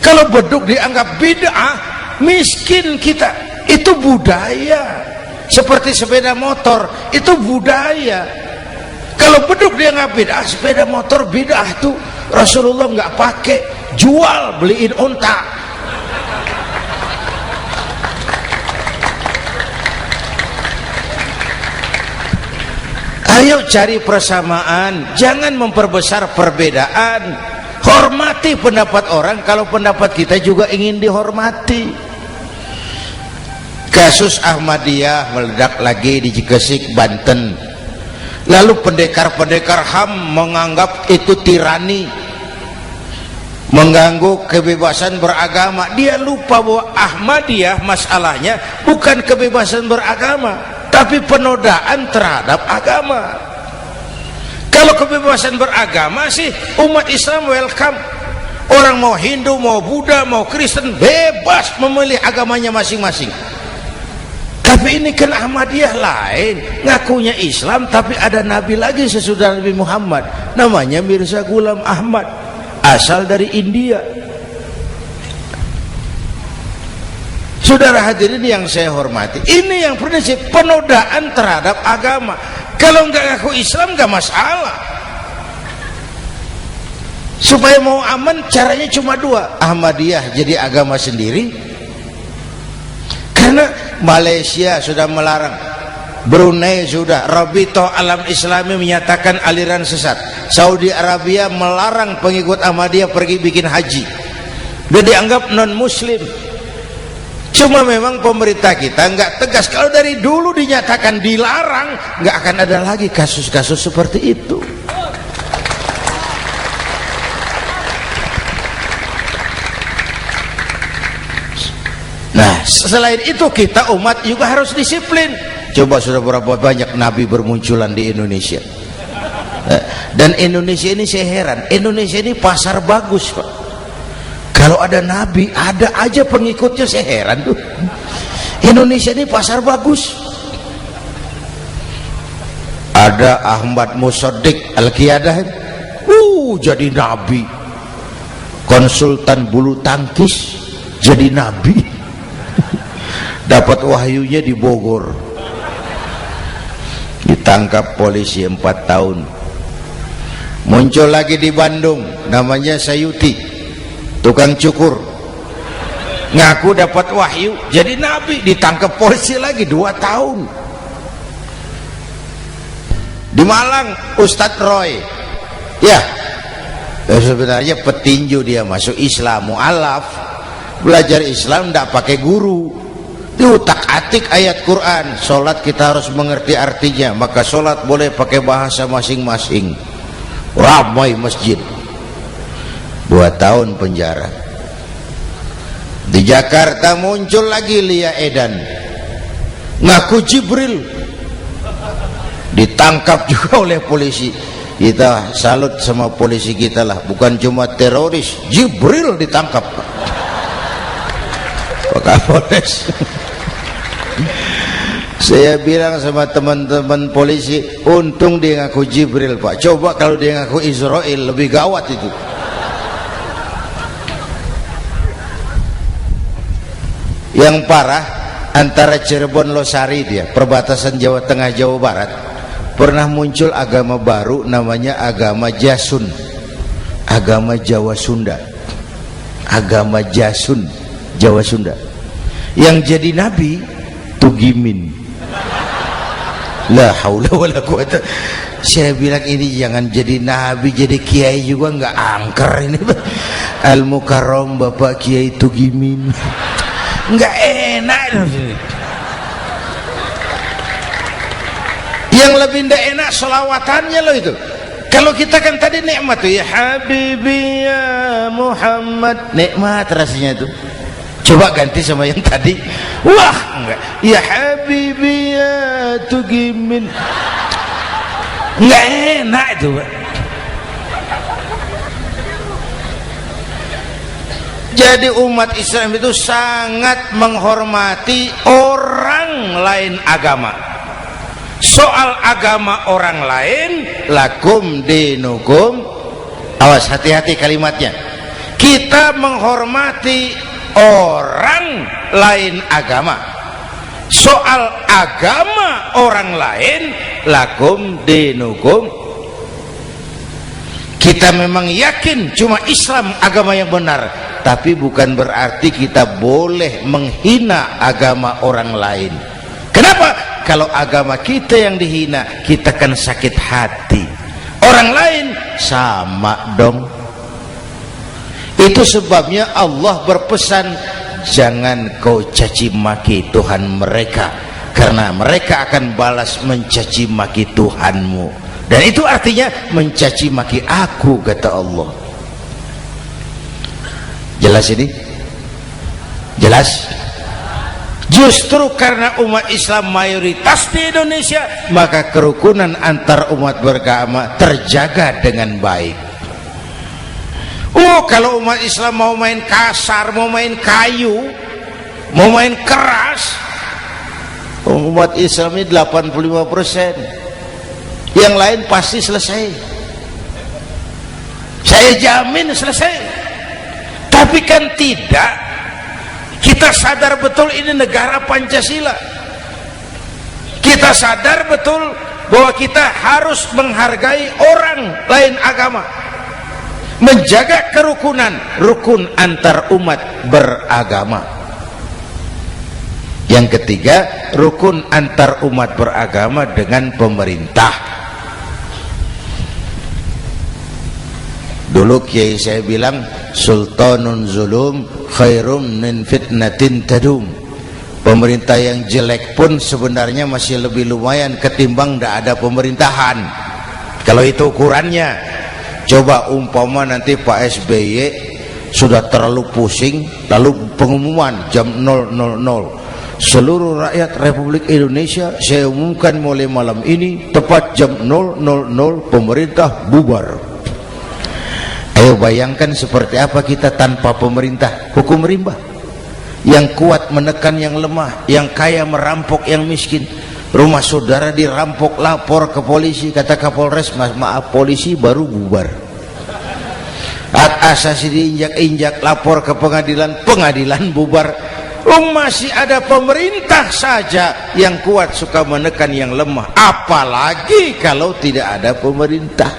Kalau beduk dianggap bid'ah, miskin kita. Itu budaya. Seperti sepeda motor, itu budaya. Kalau beduk dia nggak bid'ah, sepeda motor bid'ah tuh. Rasulullah nggak pakai, jual, beliin unta. Ayo cari persamaan, jangan memperbesar perbedaan. Hormati pendapat orang kalau pendapat kita juga ingin dihormati. Kasus Ahmadiyah meledak lagi di Cikesik, Banten. Lalu pendekar-pendekar HAM menganggap itu tirani, mengganggu kebebasan beragama. Dia lupa bahwa Ahmadiyah masalahnya bukan kebebasan beragama, tapi penodaan terhadap agama. Kalau kebebasan beragama sih umat Islam welcome. Orang mau Hindu, mau Buddha, mau Kristen bebas memilih agamanya masing-masing. Tapi ini kan Ahmadiyah lain, ngakunya Islam tapi ada nabi lagi sesudah Nabi Muhammad, namanya Mirza Ghulam Ahmad, asal dari India. Saudara hadirin yang saya hormati, ini yang prinsip penodaan terhadap agama. Kalau nggak ngaku Islam nggak masalah. Supaya mau aman caranya cuma dua, Ahmadiyah jadi agama sendiri, karena Malaysia sudah melarang, Brunei sudah, Rabitoh Alam Islami menyatakan aliran sesat, Saudi Arabia melarang pengikut Ahmadiyah pergi bikin haji, dia dianggap non muslim. Cuma memang pemerintah kita nggak tegas. Kalau dari dulu dinyatakan dilarang, nggak akan ada lagi kasus-kasus seperti itu. Nah, selain itu kita umat juga harus disiplin. Coba sudah berapa banyak nabi bermunculan di Indonesia. Dan Indonesia ini saya heran, Indonesia ini pasar bagus, Pak. Kalau ada nabi, ada aja pengikutnya, saya heran tuh. Indonesia ini pasar bagus. Ada Ahmad Musaddiq Al-Qiyadah, jadi nabi. Konsultan bulu tangkis jadi nabi. Dapat wahyunya di Bogor, ditangkap polisi 4 tahun. Muncul lagi di Bandung, namanya Sayuti, tukang cukur, ngaku dapat wahyu jadi nabi, ditangkap polisi lagi 2 tahun. Di Malang Ustadz Roy, ya sebenarnya petinju, dia masuk Islam, mu'alaf, belajar Islam tidak pakai guru, diutak-atik ayat Quran. Sholat kita harus mengerti artinya, maka sholat boleh pakai bahasa masing-masing. Ramai masjid. 2 tahun penjara. Di Jakarta muncul lagi Lia Edan, ngaku Jibril, ditangkap juga oleh polisi. Kita salut sama polisi kita lah, bukan cuma teroris, Jibril ditangkap Pak Kapolres. Saya bilang sama teman-teman polisi, untung dia ngaku Jibril, Pak. Coba kalau dia ngaku Israel, lebih gawat itu. Yang parah, antara Cirebon Losari, dia perbatasan Jawa Tengah Jawa Barat, pernah muncul agama baru namanya agama Jasun, agama Jawa Sunda, agama Jasun Jawa Sunda. Yang jadi nabi Tugimin. La haula wala quwata. Saya bilang ini jangan jadi nabi, jadi kiai juga nggak angker ini. Al Mukarram Bapak Kiai Tugimin, nggak enak. Yang lebih nggak enak selawatannya loh itu. Kalau kita kan tadi nikmat tuh, ya Habibi ya Muhammad, nikmat rasanya itu. Coba ganti sama yang tadi, wah enggak, ya Habibi ya Tugimin, enggak enak itu, Pak. Jadi umat Islam itu sangat menghormati orang lain agama. Soal agama orang lain, lakum dinukum, awas hati-hati kalimatnya. Kita menghormati orang lain agama. Soal agama orang lain, lakum dinukum. Kita memang yakin cuma Islam agama yang benar, tapi bukan berarti kita boleh menghina agama orang lain. Kenapa? Kalau agama kita yang dihina, kita kan sakit hati. Orang lain sama dong. Itu sebabnya Allah berpesan, jangan kau caci maki Tuhan mereka, karena mereka akan balas mencaci maki Tuhanmu. Dan itu artinya mencaci maki aku, kata Allah. Jelas ini? Jelas? Justru karena umat Islam mayoritas di Indonesia, maka kerukunan antar umat beragama terjaga dengan baik. Kalau umat Islam mau main kasar, mau main kayu, mau main keras, Umat Islam ini 85%, yang lain pasti selesai, saya jamin selesai. Tapi kan tidak, kita sadar betul ini negara Pancasila, kita sadar betul bahwa kita harus menghargai orang lain agama, menjaga kerukunan, rukun antar umat beragama. Yang ketiga, rukun antar umat beragama dengan pemerintah. Dulu kiai saya bilang, sultanun zulum khairum min fitnatin tadum. Pemerintah yang jelek pun sebenarnya masih lebih lumayan ketimbang tidak ada pemerintahan, kalau itu ukurannya. Coba umpama nanti Pak SBY sudah terlalu pusing, lalu pengumuman jam 000, seluruh rakyat Republik Indonesia saya umumkan mulai malam ini tepat jam 000 pemerintah bubar. Ayo bayangkan seperti apa kita tanpa pemerintah. Hukum rimba, yang kuat menekan yang lemah, yang kaya merampok yang miskin. Rumah saudara dirampok, lapor ke polisi, kata Kapolres, maaf polisi baru bubar. Hak asasi diinjak-injak, lapor ke pengadilan, pengadilan bubar. Masih ada pemerintah saja yang kuat suka menekan yang lemah, apalagi kalau tidak ada pemerintah.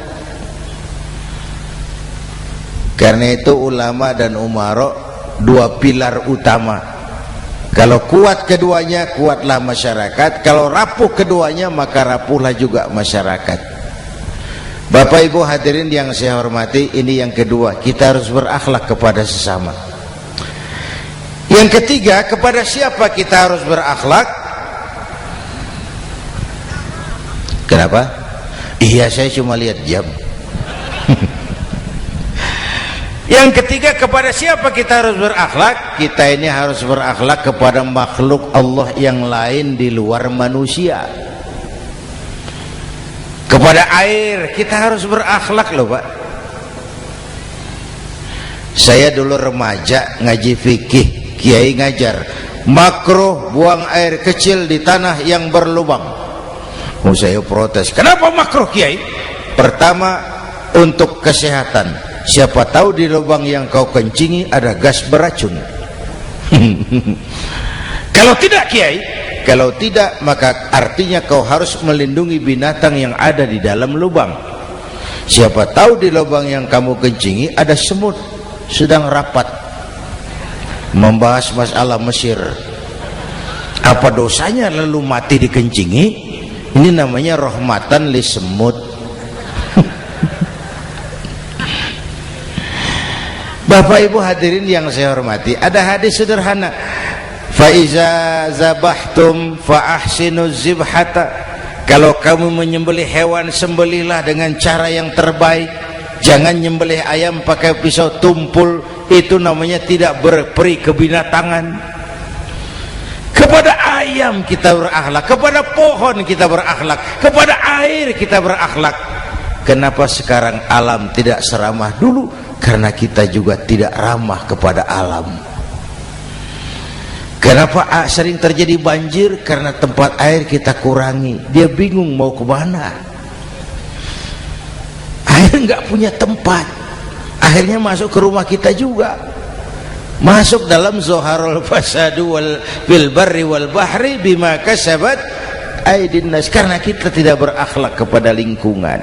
Karena itu ulama dan umarok dua pilar utama. Kalau kuat keduanya, kuatlah masyarakat. Kalau rapuh keduanya, maka rapuhlah juga masyarakat. Bapak Ibu hadirin yang saya hormati, ini yang kedua, kita harus berakhlak kepada sesama. Yang ketiga, kepada siapa kita harus berakhlak? Kenapa? Iya, saya cuma lihat jam. Yang ketiga, kepada siapa kita harus berakhlak? Kita ini harus berakhlak kepada makhluk Allah yang lain di luar manusia. Kepada air kita harus berakhlak loh Pak. Saya dulu remaja ngaji fikih, kiai ngajar makruh buang air kecil di tanah yang berlubang. Saya protes, kenapa makruh kiai? Pertama, untuk kesehatan. Siapa tahu di lubang yang kau kencingi ada gas beracun. Kalau tidak kiai, kalau tidak maka artinya kau harus melindungi binatang yang ada di dalam lubang. Siapa tahu di lubang yang kamu kencingi ada semut sedang rapat membahas masalah Mesir. Apa dosanya lalu mati dikencingi? Ini namanya rahmatan li semut. Bapak Ibu hadirin yang saya hormati, ada hadis sederhana, fa iza zabahtum fa ahsinu zibhata. Kalau kamu menyembelih hewan, sembelihlah dengan cara yang terbaik. Jangan nyembelih ayam pakai pisau tumpul, itu namanya tidak berperi kebinatangan. Kepada ayam kita berakhlak, kepada pohon kita berakhlak, kepada air kita berakhlak. Kenapa sekarang alam tidak seramah dulu? Karena kita juga tidak ramah kepada alam. Kenapa sering terjadi banjir? Karena tempat air kita kurangi. Dia bingung mau ke mana. Air nggak punya tempat. Akhirnya masuk ke rumah kita juga. Masuk dalam zoharul fasadu bil barri wal bahri bima kasabat aydin nas. Karena kita tidak berakhlak kepada lingkungan.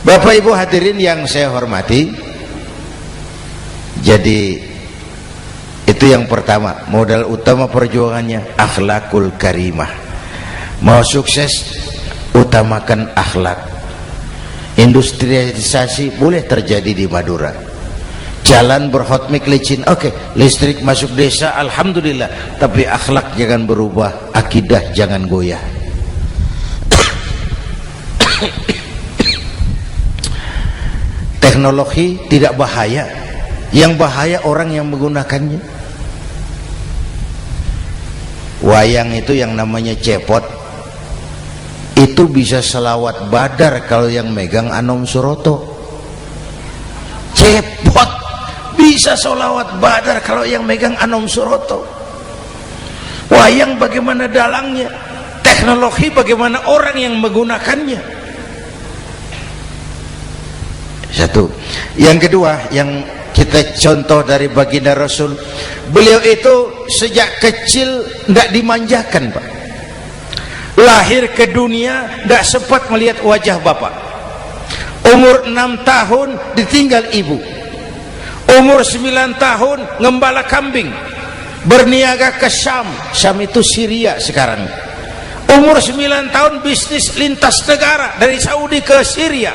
Bapak Ibu hadirin yang saya hormati, jadi itu yang pertama, modal utama perjuangannya akhlakul karimah. Mau sukses, utamakan akhlak. Industrialisasi boleh terjadi di Madura, jalan berhotmik licin, oke, listrik masuk desa, alhamdulillah, tapi akhlak jangan berubah, akidah jangan goyah. Teknologi tidak bahaya, yang bahaya orang yang menggunakannya. Wayang itu yang namanya cepot, itu bisa selawat badar kalau yang megang Anom Suroto. Cepot bisa selawat badar kalau yang megang Anom Suroto. Wayang bagaimana dalangnya, teknologi bagaimana orang yang menggunakannya. Satu. Yang kedua, yang kita contoh dari baginda Rasul, beliau itu sejak kecil tidak dimanjakan, Pak. Lahir ke dunia tidak sempat melihat wajah bapak. Umur 6 tahun ditinggal ibu. Umur 9 tahun ngembala kambing, berniaga ke Syam. Syam itu Syria sekarang. Umur 9 tahun bisnis lintas negara dari Saudi ke Syria.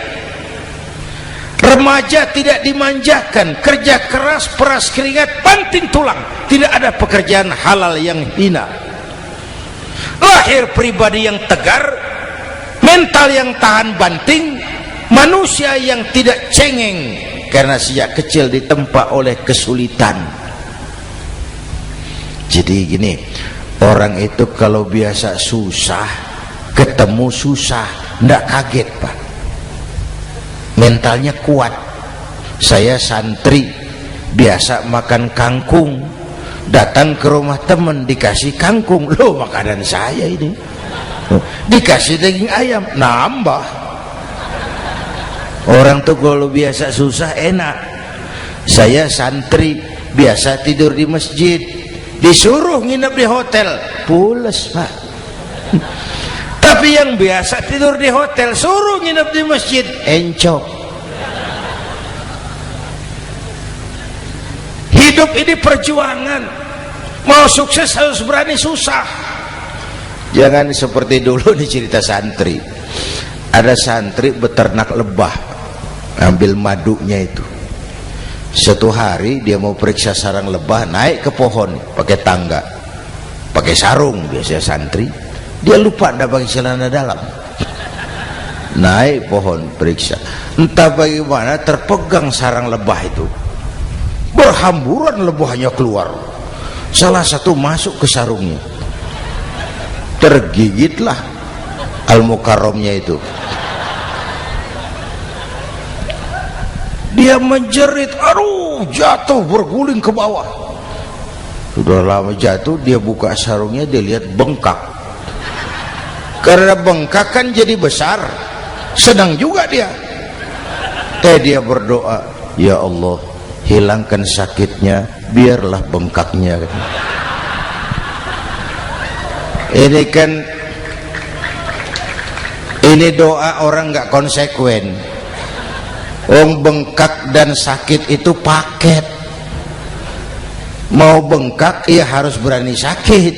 Remaja tidak dimanjakan, kerja keras, peras keringat, banting tulang, tidak ada pekerjaan halal yang hina. Lahir pribadi yang tegar, mental yang tahan banting, manusia yang tidak cengeng karena sejak kecil ditempa oleh kesulitan. Jadi gini, orang itu kalau biasa susah, ketemu susah, ndak kaget, Pak. Mentalnya kuat. Saya santri biasa makan kangkung, datang ke rumah teman dikasih kangkung, loh makanan saya ini, dikasih daging ayam, nambah. Orang tuh kalau biasa susah enak. Saya santri biasa tidur di masjid, disuruh nginep di hotel, pules, Pak. Tapi yang biasa tidur di hotel suruh nginep di masjid, encok. Hidup ini perjuangan. Mau sukses harus berani susah. Jangan seperti dulu nih cerita santri. Ada santri beternak lebah, ambil madunya itu. Satu hari dia mau periksa sarang lebah, naik ke pohon pakai tangga, pakai sarung biasanya santri. Dia lupa tidak pakai celana dalam, naik pohon periksa, entah bagaimana terpegang sarang lebah itu, berhamburan lebahnya keluar, salah satu masuk ke sarungnya, tergigitlah Al-Mukarramnya itu. Dia menjerit, aduh, jatuh berguling ke bawah. Sudah lama jatuh, dia buka sarungnya, dia lihat bengkak. Karena bengkak kan jadi besar, senang juga dia. Dia berdoa, ya Allah, hilangkan sakitnya, biarlah bengkaknya. Ini kan, ini doa orang nggak konsekuen. Bengkak dan sakit itu paket. Mau bengkak ya harus berani sakit.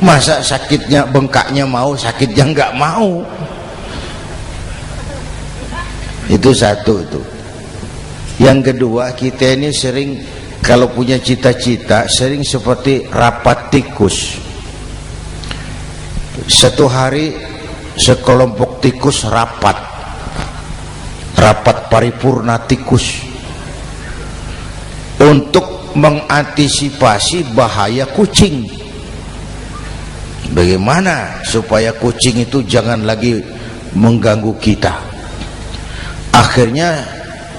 Masa sakitnya bengkaknya mau, sakitnya nggak mau. Itu satu itu. Yang kedua, kita ini sering kalau punya cita-cita sering seperti rapat tikus. Satu hari sekelompok tikus rapat paripurna tikus untuk mengantisipasi bahaya kucing. Bagaimana supaya kucing itu jangan lagi mengganggu kita. Akhirnya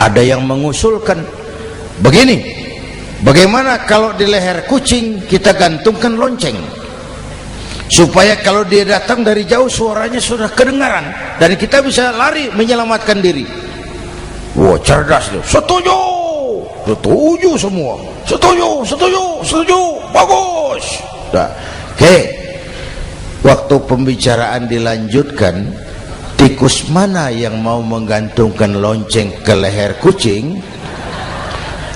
ada yang mengusulkan begini, bagaimana kalau di leher kucing kita gantungkan lonceng, supaya kalau dia datang dari jauh suaranya sudah kedengaran dan kita bisa lari menyelamatkan diri. Wah, cerdas dia. Setuju, setuju semua. Setuju, setuju, setuju. Bagus. Nah, oke. Waktu pembicaraan dilanjutkan, tikus mana yang mau menggantungkan lonceng ke leher kucing?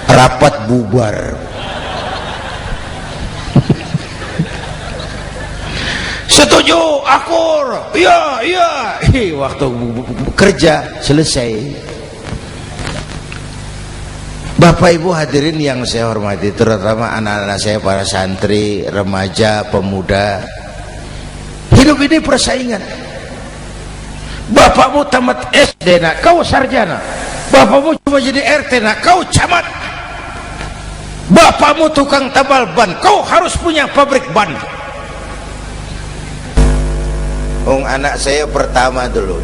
Rapat bubar. Setuju, akur. Iya, iya. Waktu kerja selesai. Bapak Ibu hadirin yang saya hormati, terutama anak-anak saya, para santri, remaja, pemuda. Hidup ini persaingan. Bapakmu tamat SD, nak, kau sarjana. Bapakmu cuma jadi RT, nak, kau camat. Bapakmu tukang tambal ban, kau harus punya pabrik ban. Anak saya pertama dulu,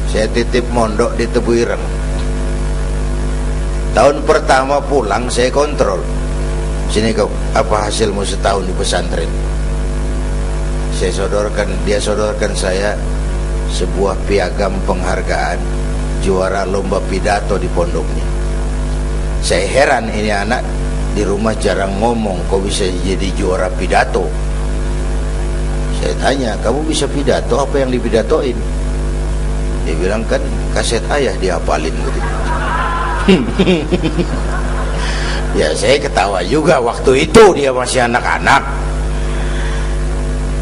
saya titip mondok di Tebu Ireng. Tahun pertama pulang saya kontrol, sini kau, apa hasilmu setahun di pesantren? dia sodorkan saya sebuah piagam penghargaan juara lomba pidato di pondoknya. Saya heran, ini anak di rumah jarang ngomong, kok bisa jadi juara pidato? Saya tanya, kamu bisa pidato, apa yang dipidatoin? Dia bilang, kan kaset ayah dihafalin gitu. Ya saya ketawa juga, waktu itu dia masih anak-anak.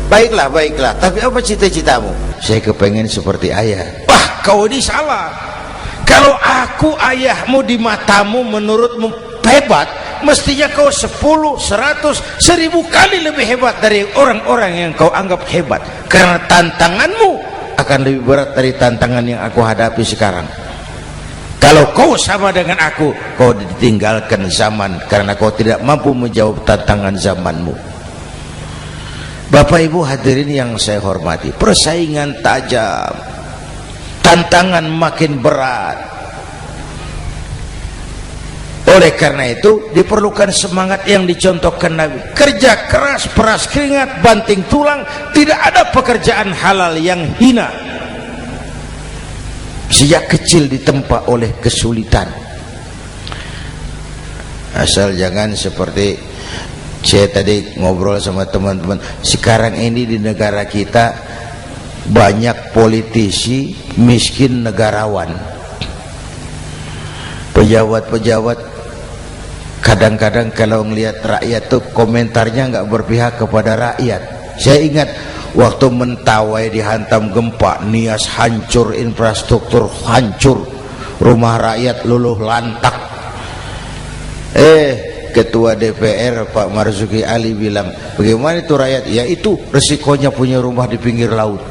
Baiklah, tapi apa cita-citamu? Saya kepengen seperti ayah. Wah, kau ini salah. Kalau aku ayahmu di matamu, menurutmu hebat, mestinya kau 10, 100, 1000 kali lebih hebat dari orang-orang yang kau anggap hebat. Karena tantanganmu akan lebih berat dari tantangan yang aku hadapi sekarang. Kalau kau sama dengan aku, kau ditinggalkan zaman karena kau tidak mampu menjawab tantangan zamanmu. Bapak Ibu hadirin yang saya hormati, persaingan tajam, tantangan makin berat. Oleh karena itu diperlukan semangat yang dicontohkan Nabi. Kerja keras, peras keringat, banting tulang. Tidak ada pekerjaan halal yang hina. Sejak kecil ditempa oleh kesulitan. Asal jangan seperti saya tadi ngobrol sama teman-teman, sekarang ini di negara kita banyak politisi miskin negarawan. Pejabat-pejabat kadang-kadang kalau ngelihat rakyat tuh komentarnya nggak berpihak kepada rakyat. Saya ingat waktu Mentawai dihantam gempa, Nias hancur, infrastruktur hancur, rumah rakyat luluh lantak. Ketua DPR Pak Marzuki Ali bilang, bagaimana itu rakyat? Ya itu resikonya punya rumah di pinggir laut.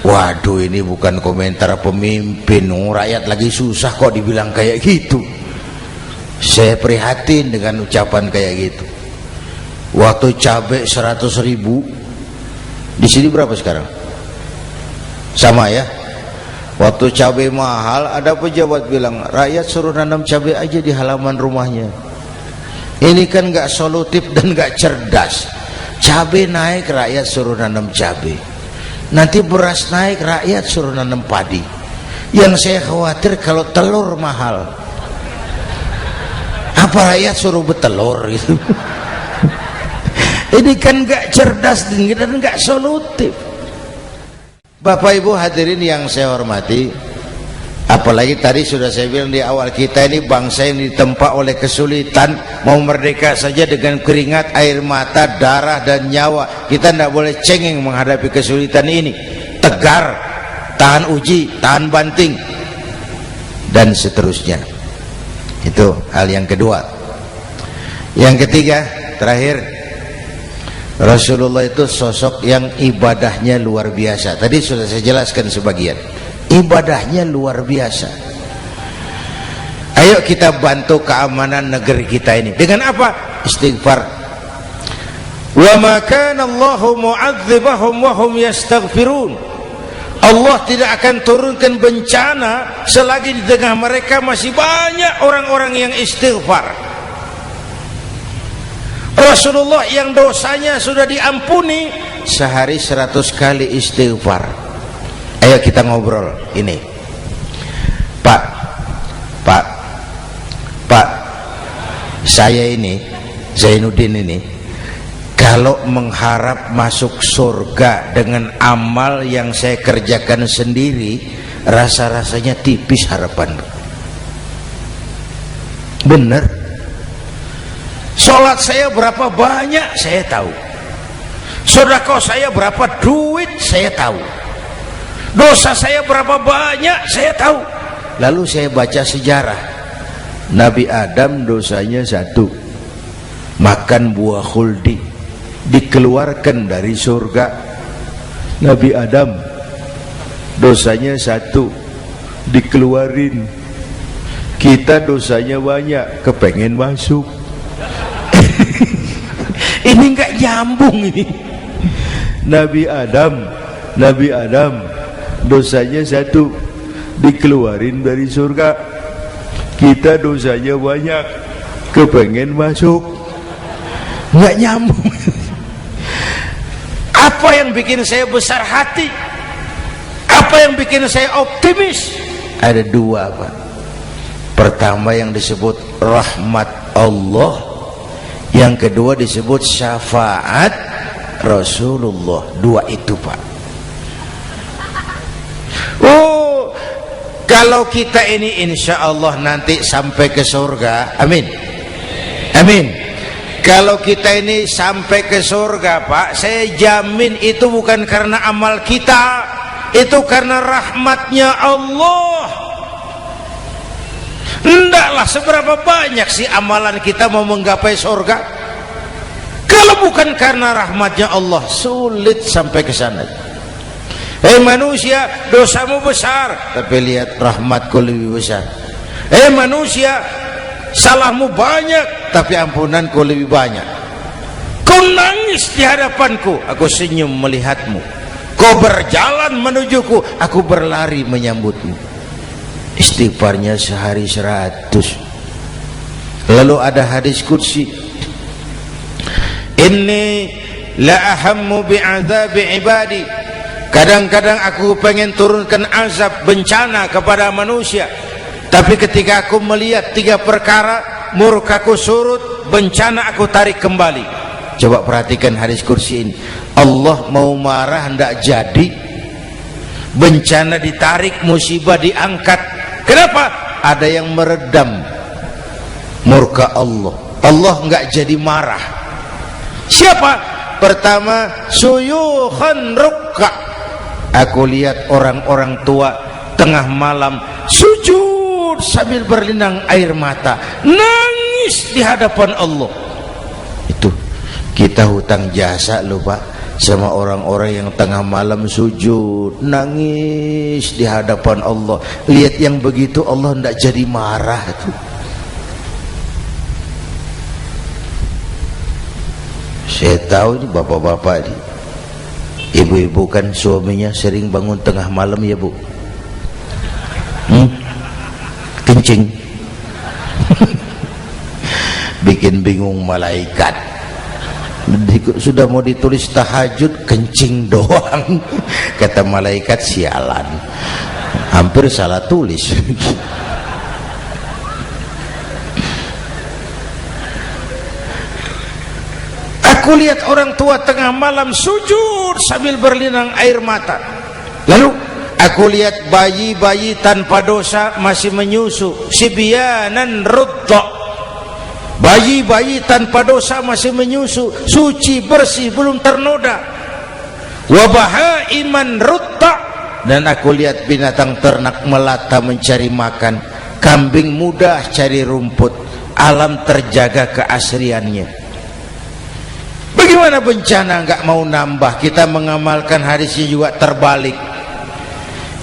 Waduh, ini bukan komentar pemimpin, rakyat lagi susah kok dibilang kayak gitu. Saya prihatin dengan ucapan kayak gitu. Waktu cabai 100.000, di sini berapa sekarang? Sama ya. Waktu cabai mahal, ada pejabat bilang, rakyat suruh nanam cabai aja di halaman rumahnya. Ini kan gak solutif dan gak cerdas. Cabai naik, rakyat suruh nanam cabai. Nanti beras naik, rakyat suruh nanam padi. Yang saya khawatir kalau telur mahal, apa rakyat suruh bertelur gitu? Ini kan gak cerdas dan gak solutif. Bapak Ibu hadirin yang saya hormati, apalagi tadi sudah saya bilang di awal, kita ini bangsa yang ditempa oleh kesulitan. Mau merdeka saja dengan keringat, air mata, darah dan nyawa. Kita tidak boleh cengeng menghadapi kesulitan ini. Tegar, tahan uji, tahan banting, dan seterusnya. Itu hal yang kedua. Yang ketiga, terakhir, Rasulullah itu sosok yang ibadahnya luar biasa. Tadi sudah saya jelaskan sebagian. Ibadahnya luar biasa. Ayo kita bantu keamanan negeri kita ini. Dengan apa? Istighfar. Wa ma kana Allahu mu'adzibahum wa hum yastaghfirun. Allah tidak akan turunkan bencana selagi di tengah mereka masih banyak orang-orang yang istighfar. Rasulullah yang dosanya sudah diampuni sehari 100 kali istighfar. Ayo kita ngobrol ini. Pak, saya ini Zainuddin ini, kalau mengharap masuk surga dengan amal yang saya kerjakan sendiri, rasa-rasanya tipis harapan. Bener. Sholat saya berapa banyak saya tahu, sedekah saya berapa duit saya tahu, dosa saya berapa banyak saya tahu. Lalu saya baca sejarah, Nabi Adam dosanya 1, makan buah khuldi, dikeluarkan dari surga. Nabi Adam dosanya 1, dikeluarin. Kita dosanya banyak, kepengen masuk. Ini enggak nyambung ini. Nabi Adam dosanya 1, dikeluarin dari surga. Kita dosanya banyak, kepengen masuk. Enggak nyambung. Apa yang bikin saya besar hati? Apa yang bikin saya optimis? Ada dua, Pak. Pertama yang disebut rahmat Allah, yang kedua disebut syafaat Rasulullah. Dua itu, Pak. Oh, kalau kita ini insya Allah nanti sampai ke surga, amin, amin. Kalau kita ini sampai ke surga, Pak, saya jamin itu bukan karena amal kita, itu karena rahmatnya Allah. Hendaklah seberapa banyak sih amalan kita mau menggapai surga. Kalau bukan karena rahmatnya Allah, sulit sampai ke sana. Hei manusia, dosamu besar, tapi lihat rahmatku lebih besar. Hei manusia, salahmu banyak, tapi ampunanku lebih banyak. Kau nangis di hadapanku, aku senyum melihatmu. Kau berjalan menujuku, aku berlari menyambutmu. Istighfarnya sehari 100. Lalu ada hadis qudsi, inni la ahammu bi'adzabi ibadi. Kadang-kadang aku pengen turunkan azab, bencana kepada manusia, tapi ketika aku melihat 3 perkara, murkaku surut, bencana aku tarik kembali. Coba perhatikan hadis kursi ini. Allah mau marah hendak jadi, bencana ditarik, musibah diangkat. Kenapa? Ada yang meredam murka Allah. Allah enggak jadi marah. Siapa? Pertama, suyukhan rukka. Aku lihat orang-orang tua tengah malam sujud sambil berlinang air mata, nangis di hadapan Allah. Itu kita hutang jasa loh, Pak, sama orang-orang yang tengah malam sujud nangis di hadapan Allah. Lihat yang begitu Allah tidak jadi marah tuh. Saya tahu ini bapak-bapak ini, ibu-ibu kan suaminya sering bangun tengah malam ya Bu, kencing. Bikin bingung malaikat. Sudah mau ditulis tahajud, kencing doang. Kata malaikat, sialan, hampir salah tulis. Aku lihat orang tua tengah malam sujud sambil berlinang air mata. Lalu aku lihat bayi-bayi tanpa dosa masih menyusu, sibyanan rudda. Bayi-bayi tanpa dosa masih menyusu, suci bersih, belum ternoda. Wa bahaiman rutta. Dan aku lihat binatang ternak melata mencari makan, kambing mudah cari rumput, alam terjaga keasriannya. Bagaimana bencana nggak mau nambah? Kita mengamalkan hadisnya juga terbalik.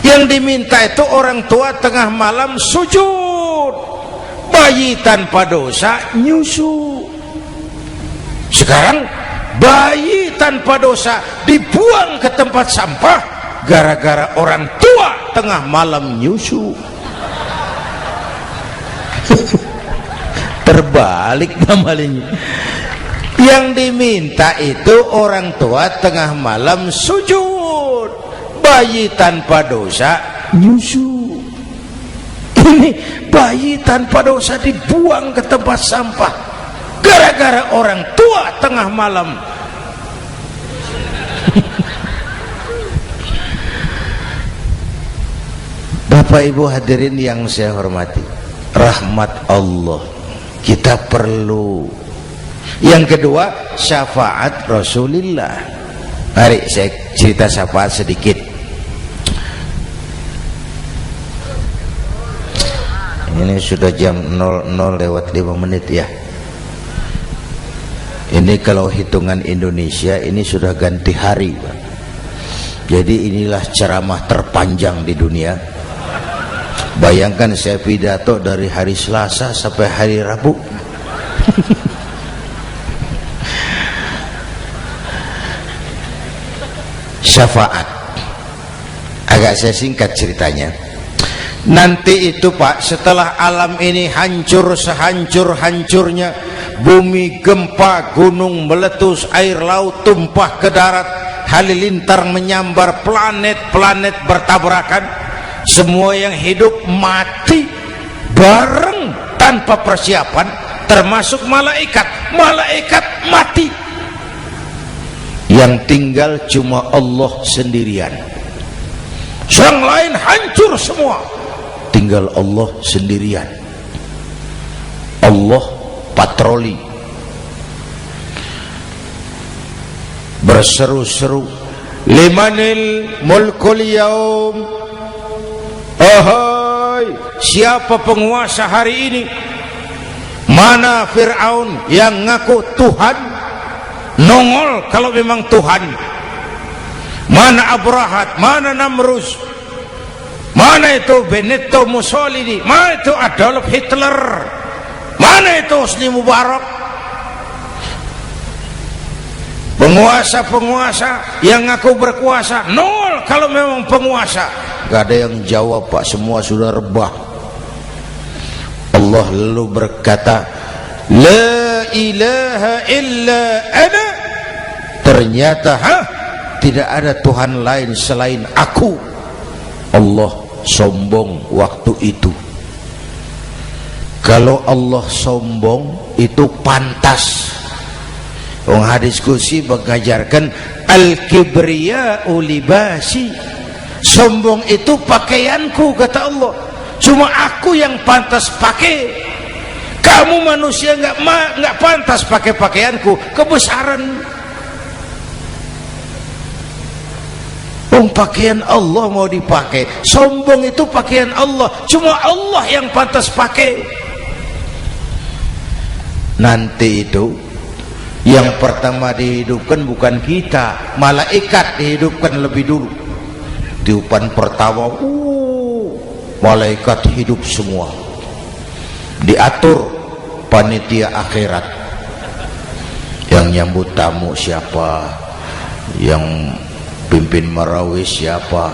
Yang diminta itu orang tua tengah malam sujud, bayi tanpa dosa nyusu. Sekarang bayi tanpa dosa dibuang ke tempat sampah gara-gara orang tua tengah malam nyusu. Terbalik namanya. Yang diminta itu orang tua tengah malam sujud, bayi tanpa dosa nyusu. Ini bayi tanpa dosa dibuang ke tempat sampah gara-gara orang tua tengah malam. Bapak Ibu hadirin yang saya hormati, rahmat Allah kita perlu. Yang kedua, syafaat Rasulullah. Mari saya cerita syafaat sedikit. Ini sudah jam 00:05 ya. Ini kalau hitungan Indonesia ini sudah ganti hari, Pak. Jadi inilah ceramah terpanjang di dunia. Bayangkan saya pidato dari hari Selasa sampai hari Rabu. Syafaat, agak saya singkat ceritanya. Nanti itu Pak, setelah alam ini hancur sehancur-hancurnya, bumi gempa, gunung meletus, air laut tumpah ke darat, halilintar menyambar, planet-planet bertabrakan, semua yang hidup mati bareng tanpa persiapan, termasuk malaikat. Malaikat mati, yang tinggal cuma Allah sendirian. Yang lain hancur semua, tinggal Allah sendirian. Allah patroli, berseru-seru, limanil mulkul yaum, ahai, siapa penguasa hari ini? Mana Fir'aun yang ngaku Tuhan? Nongol kalau memang Tuhan. Mana Abrahat? Mana Namrus? Mana itu Benito Mussolini? Mana itu Adolf Hitler? Mana itu Hosni Mubarak? Penguasa-penguasa yang ngaku berkuasa, nol kalau memang penguasa. Gak ada yang jawab, Pak, semua sudah rebah. Allah lalu berkata, la ilaha illa ana. Ternyata tidak ada Tuhan lain selain aku. Allah sombong waktu itu. Kalau Allah sombong itu pantas. Hadis qudsi mengajarkan al-kibriya'u libasi. Sombong itu pakaianku, kata Allah. Cuma aku yang pantas pakai. Kamu manusia nggak pantas pakai pakaianku, kebesaran. Pakaian Allah mau dipakai. Sombong itu pakaian Allah, cuma Allah yang pantas pakai. Nanti itu yang pertama dihidupkan bukan kita, malaikat dihidupkan lebih dulu. Tiupan pertama, malaikat hidup semua, diatur panitia akhirat. Yang nyambut tamu siapa, yang pimpin marawis siapa.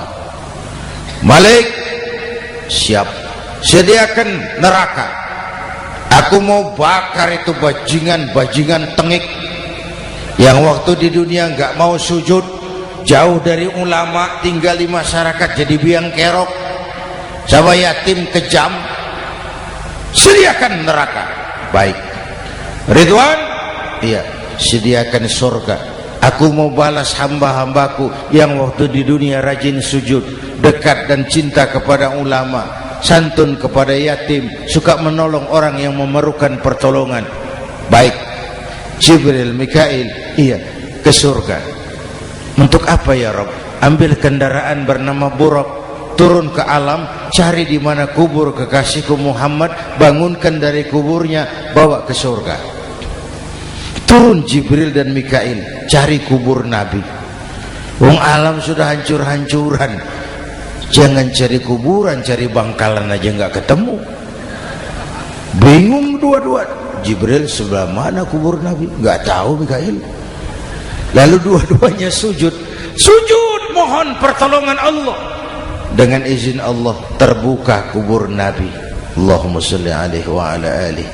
Malik siap, sediakan neraka. Aku mau bakar itu bajingan tengik yang waktu di dunia nggak mau sujud, jauh dari ulama, tinggal di masyarakat jadi biang kerok, sama yatim kejam. Sediakan neraka. Baik. Ridwan, iya, sediakan surga. Aku mau balas hamba-hambaku yang waktu di dunia rajin sujud, dekat dan cinta kepada ulama, santun kepada yatim, suka menolong orang yang memerlukan pertolongan. Baik. Jibril, Mikail, iya, ke surga. Untuk apa ya Rabb? Ambil kendaraan bernama Buraq, turun ke alam, cari di mana kubur kekasihku Muhammad, bangunkan dari kuburnya, bawa ke surga. Turun Jibril dan Mikail, cari kubur Nabi. Wong alam sudah hancur-hancuran, jangan cari kuburan, cari bangkalan aja nggak ketemu. Bingung dua-dua. Jibril, sebelah mana kubur Nabi? Nggak tahu Mikail. Lalu dua-duanya sujud mohon pertolongan Allah. Dengan izin Allah terbuka kubur Nabi. Allahumma sholli alaihi wa ala alihi.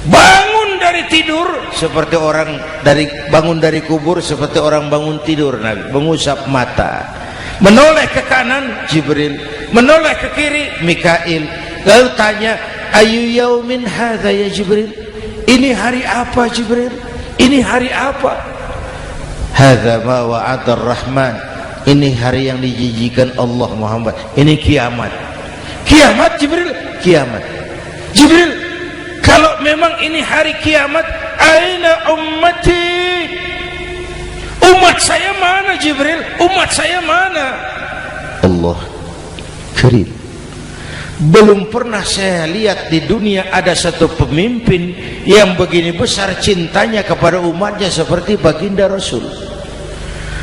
Bangun dari tidur seperti orang bangun dari kubur, seperti orang bangun tidur. Nabi mengusap mata, menoleh ke kanan Jibril, menoleh ke kiri Mikail. Lalu tanya, ayu yaumin hadza ya Jibril? Ini hari apa Jibril? Ini hari apa? Hadza ma wa'ada ar-Rahman. Ini hari yang dijanjikan Allah Muhammad. Ini kiamat. Kiamat Jibril? Kiamat. Jibril, kalau memang ini hari kiamat, aina ummati? Umat saya mana Jibril? Umat saya mana? Allah Karim. Belum pernah saya lihat di dunia ada satu pemimpin yang begini besar cintanya kepada umatnya seperti baginda Rasul.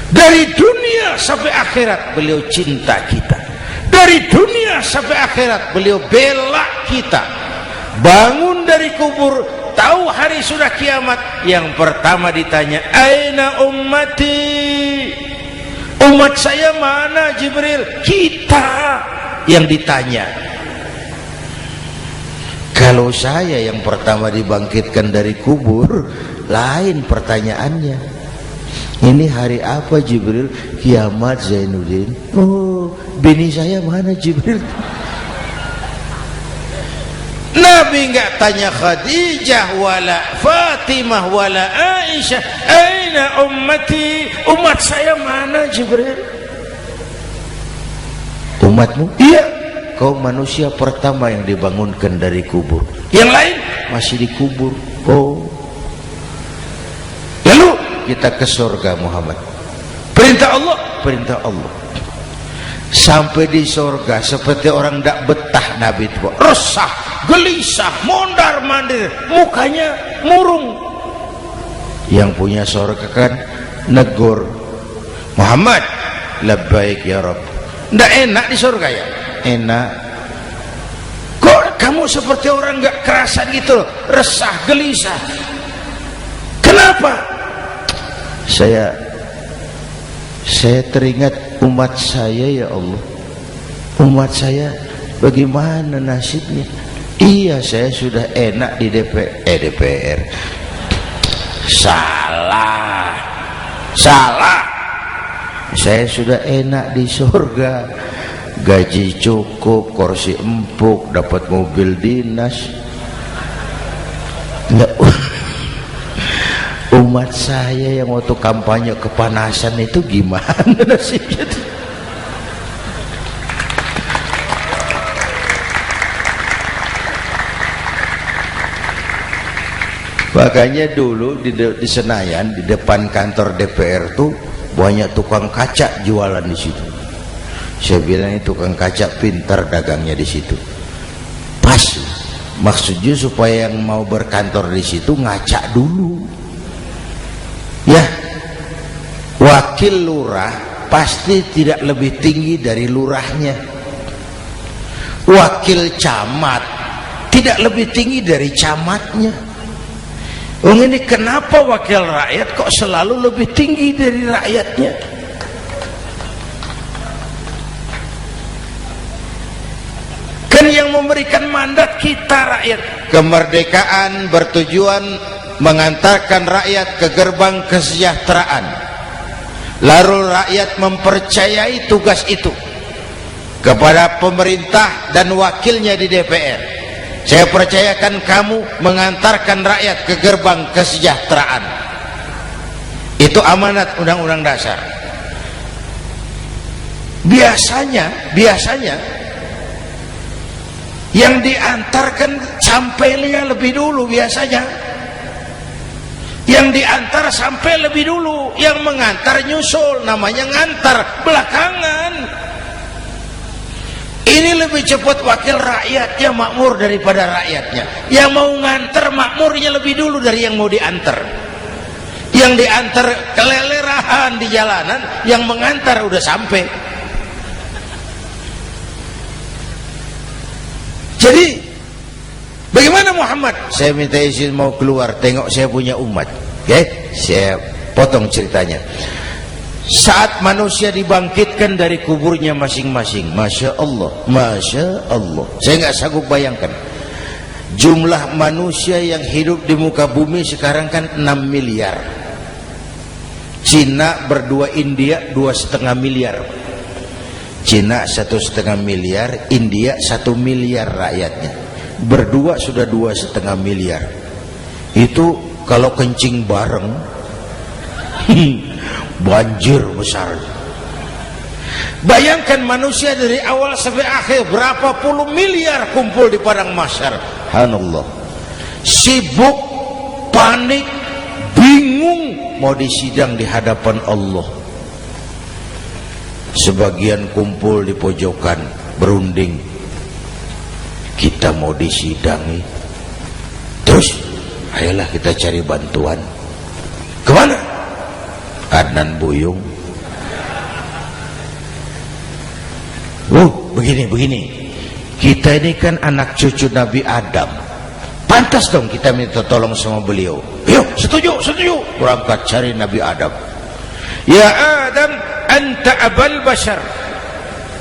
Dari dunia sampai akhirat beliau cinta kita. Dari dunia sampai akhirat beliau bela kita. Bangun dari kubur, tahu hari sudah kiamat, yang pertama ditanya, aina ummati? Umat saya mana Jibril? Kita yang ditanya. Kalau saya yang pertama dibangkitkan dari kubur, lain pertanyaannya. Ini hari apa Jibril? Kiamat Zainuddin. Oh, bini saya mana Jibril? Nabi enggak tanya Khadijah wala Fatimah wala Aisyah, aina ummati, umat saya mana Jibril? Umatmu? Iya, kau manusia pertama yang dibangunkan dari kubur, yang lain masih dikubur. Oh, lalu kita ke surga Muhammad. Perintah Allah, perintah Allah. Sampai di surga seperti orang tidak betah Nabi itu, resah, gelisah, mondar mandir, mukanya murung. Yang punya surga kan negur, Muhammad, labbaik ya Rabb. Tidak enak di surga ya? Enak. Kok kamu seperti orang nggak kerasan gitu, resah, gelisah? Kenapa? Saya teringat umat saya ya Allah. Umat saya bagaimana nasibnya? Iya, saya sudah enak di DPR. Salah. Saya sudah enak di surga, gaji cukup, kursi empuk, dapat mobil dinas. Nggak. Umat saya yang waktu kampanye kepanasan itu gimana nasibnya? Makanya dulu di Senayan, di depan kantor DPR tuh banyak tukang kaca jualan di situ. Saya bilang ini tukang kaca pintar dagangnya di situ. Pas, maksudnya supaya yang mau berkantor di situ ngaca dulu. Ya, wakil lurah pasti tidak lebih tinggi dari lurahnya. Wakil camat tidak lebih tinggi dari camatnya. Oh, ini kenapa wakil rakyat kok selalu lebih tinggi dari rakyatnya? Kan yang memberikan mandat kita rakyat. Kemerdekaan bertujuan mengantarkan rakyat ke gerbang kesejahteraan. Lalu rakyat mempercayai tugas itu kepada pemerintah dan wakilnya di DPR. Saya percayakan kamu mengantarkan rakyat ke gerbang kesejahteraan. Itu amanat Undang-Undang Dasar. Biasanya yang diantarkan sampainya lebih dulu biasanya. Yang diantar sampai lebih dulu, yang mengantar nyusul, namanya ngantar belakangan. Ini lebih cepat wakil rakyatnya makmur daripada rakyatnya. Yang mau ngantar makmurnya lebih dulu dari yang mau diantar. Yang diantar kelelerahan di jalanan, yang mengantar udah sampai. Jadi bagaimana Muhammad? Saya minta izin mau keluar, tengok saya punya umat. Oke, saya potong ceritanya. Saat manusia dibangkitkan dari kuburnya masing-masing, Masya Allah, Masya Allah, saya nggak sanggup bayangkan jumlah manusia yang hidup di muka bumi sekarang kan 6 miliar. Cina berdua, India 2,5 miliar. Cina 1,5 miliar, India 1 miliar rakyatnya. Berdua sudah 2,5 miliar. Itu kalau kencing bareng banjir besar. Bayangkan manusia dari awal sampai akhir berapa puluh miliar kumpul di padang mahsyar. Subhanallah. Sibuk, panik, bingung mau disidang di hadapan Allah. Sebagian kumpul di pojokan berunding, kita mau disidangi. Terus ayolah kita cari bantuan. Kemana? Adnan Buyung. Begini. Kita ini kan anak cucu Nabi Adam. Pantas dong kita minta tolong sama beliau. Yuk, setuju. Berangkat cari Nabi Adam. Ya Adam, anta abal bashar.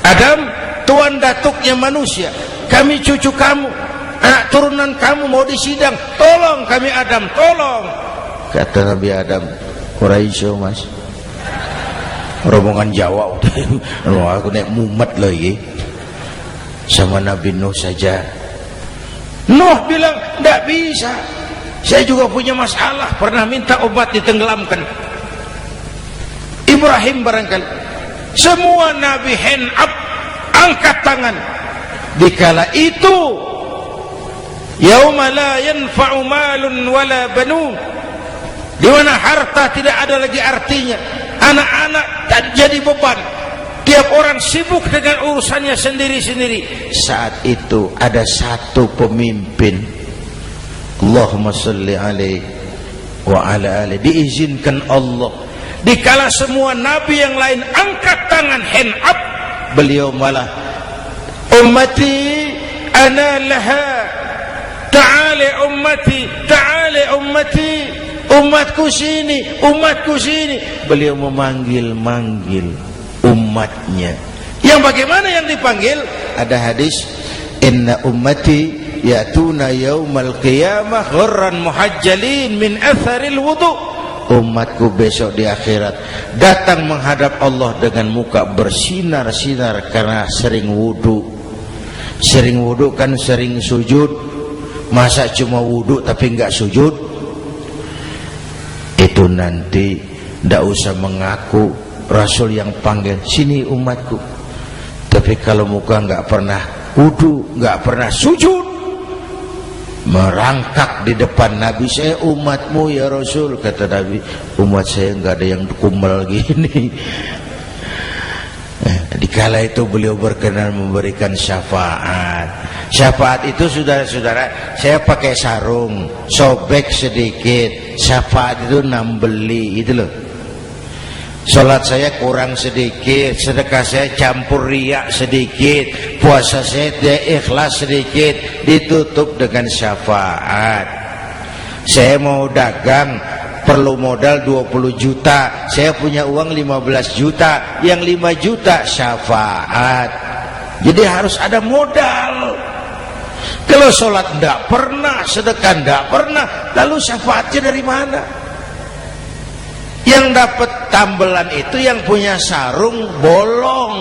Adam, tuan datuknya manusia. Kami cucu kamu, anak turunan kamu mau disidang. Tolong kami Adam, tolong. Kata Nabi Adam, Quraisy mas, rombongan Jawa aku naik mumet lagi sama Nabi Nuh saja. Nuh bilang tidak bisa, saya juga punya masalah, pernah minta obat ditenggelamkan. Ibrahim barangkali, semua Nabi hand up, angkat tangan. Dikala itu yauma la yanfa'u malun wala banun, di mana harta tidak ada lagi artinya, anak-anak tak jadi beban, tiap orang sibuk dengan urusannya sendiri-sendiri. Saat itu ada satu pemimpin, Allahumma salli alaihi wa ala alihi, diizinkan Allah. Dikala semua nabi yang lain angkat tangan hand up, beliau malah ummati ana laha, ta'ali ummati, ta'ali ummati, umatku sini, umatku sini. Beliau memanggil-manggil umatnya. Yang bagaimana yang dipanggil? Ada hadis, inna ummati ya'tuna yaumal qiyamah ghurran muhajjalin min atharil wudu. Umatku besok di akhirat datang menghadap Allah dengan muka bersinar-sinar karena sering wudu. Sering wudu kan sering sujud. Masa cuma wudu tapi enggak sujud? Itu nanti tidak usah mengaku Rasul yang panggil, sini umatku. Tapi kalau muka enggak pernah wudu, enggak pernah sujud, merangkak di depan Nabi, saya umatmu ya Rasul. Kata Nabi, umat saya enggak ada yang kumel gini. Dikala itu beliau berkenan memberikan syafaat. Syafaat itu saudara-saudara, saya pakai sarung, sobek sedikit, syafaat itu nambeli, itu loh. Salat saya kurang sedikit, sedekah saya campur riak sedikit, puasa saya tidak ikhlas sedikit, ditutup dengan syafaat. Saya mau dagang, perlu modal 20 juta, saya punya uang 15 juta, yang 5 juta syafaat. Jadi harus ada modal. Kalau sholat tidak pernah, sedekah tidak pernah, lalu syafaatnya dari mana? Yang dapat tambelan itu yang punya sarung bolong,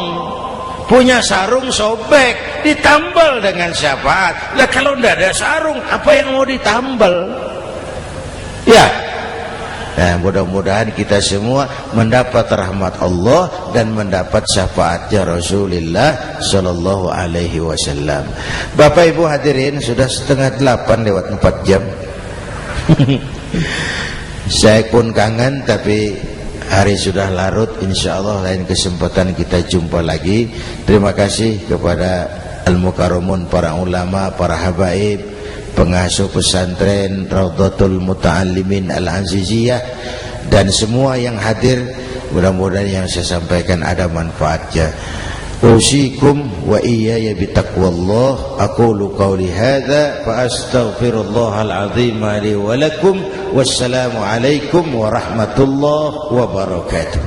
punya sarung sobek, ditambal dengan syafaat. Lah kalau tidak ada sarung, apa yang mau ditambal? Ya. Nah, mudah-mudahan kita semua mendapat rahmat Allah dan mendapat syafaatnya Rasulullah Sallallahu Alaihi Wasallam. Bapak Ibu hadirin, sudah 7:30 lewat 4 jam. Saya pun kangen, tapi hari sudah larut. Insya Allah lain kesempatan kita jumpa lagi. Terima kasih kepada Al-Mukarramun, para ulama, para habaib, pengasuh pesantren Raudhatul Muta'allimin Al-Aziziyah, dan semua yang hadir. Mudah-mudahan yang saya sampaikan ada manfaatnya. Usikum wa iyaya bitaqwallah. Aqulu qawli hadza fa astaghfirullahal azim li wa lakum. Wassalamu alaikum warahmatullahi wabarakatuh.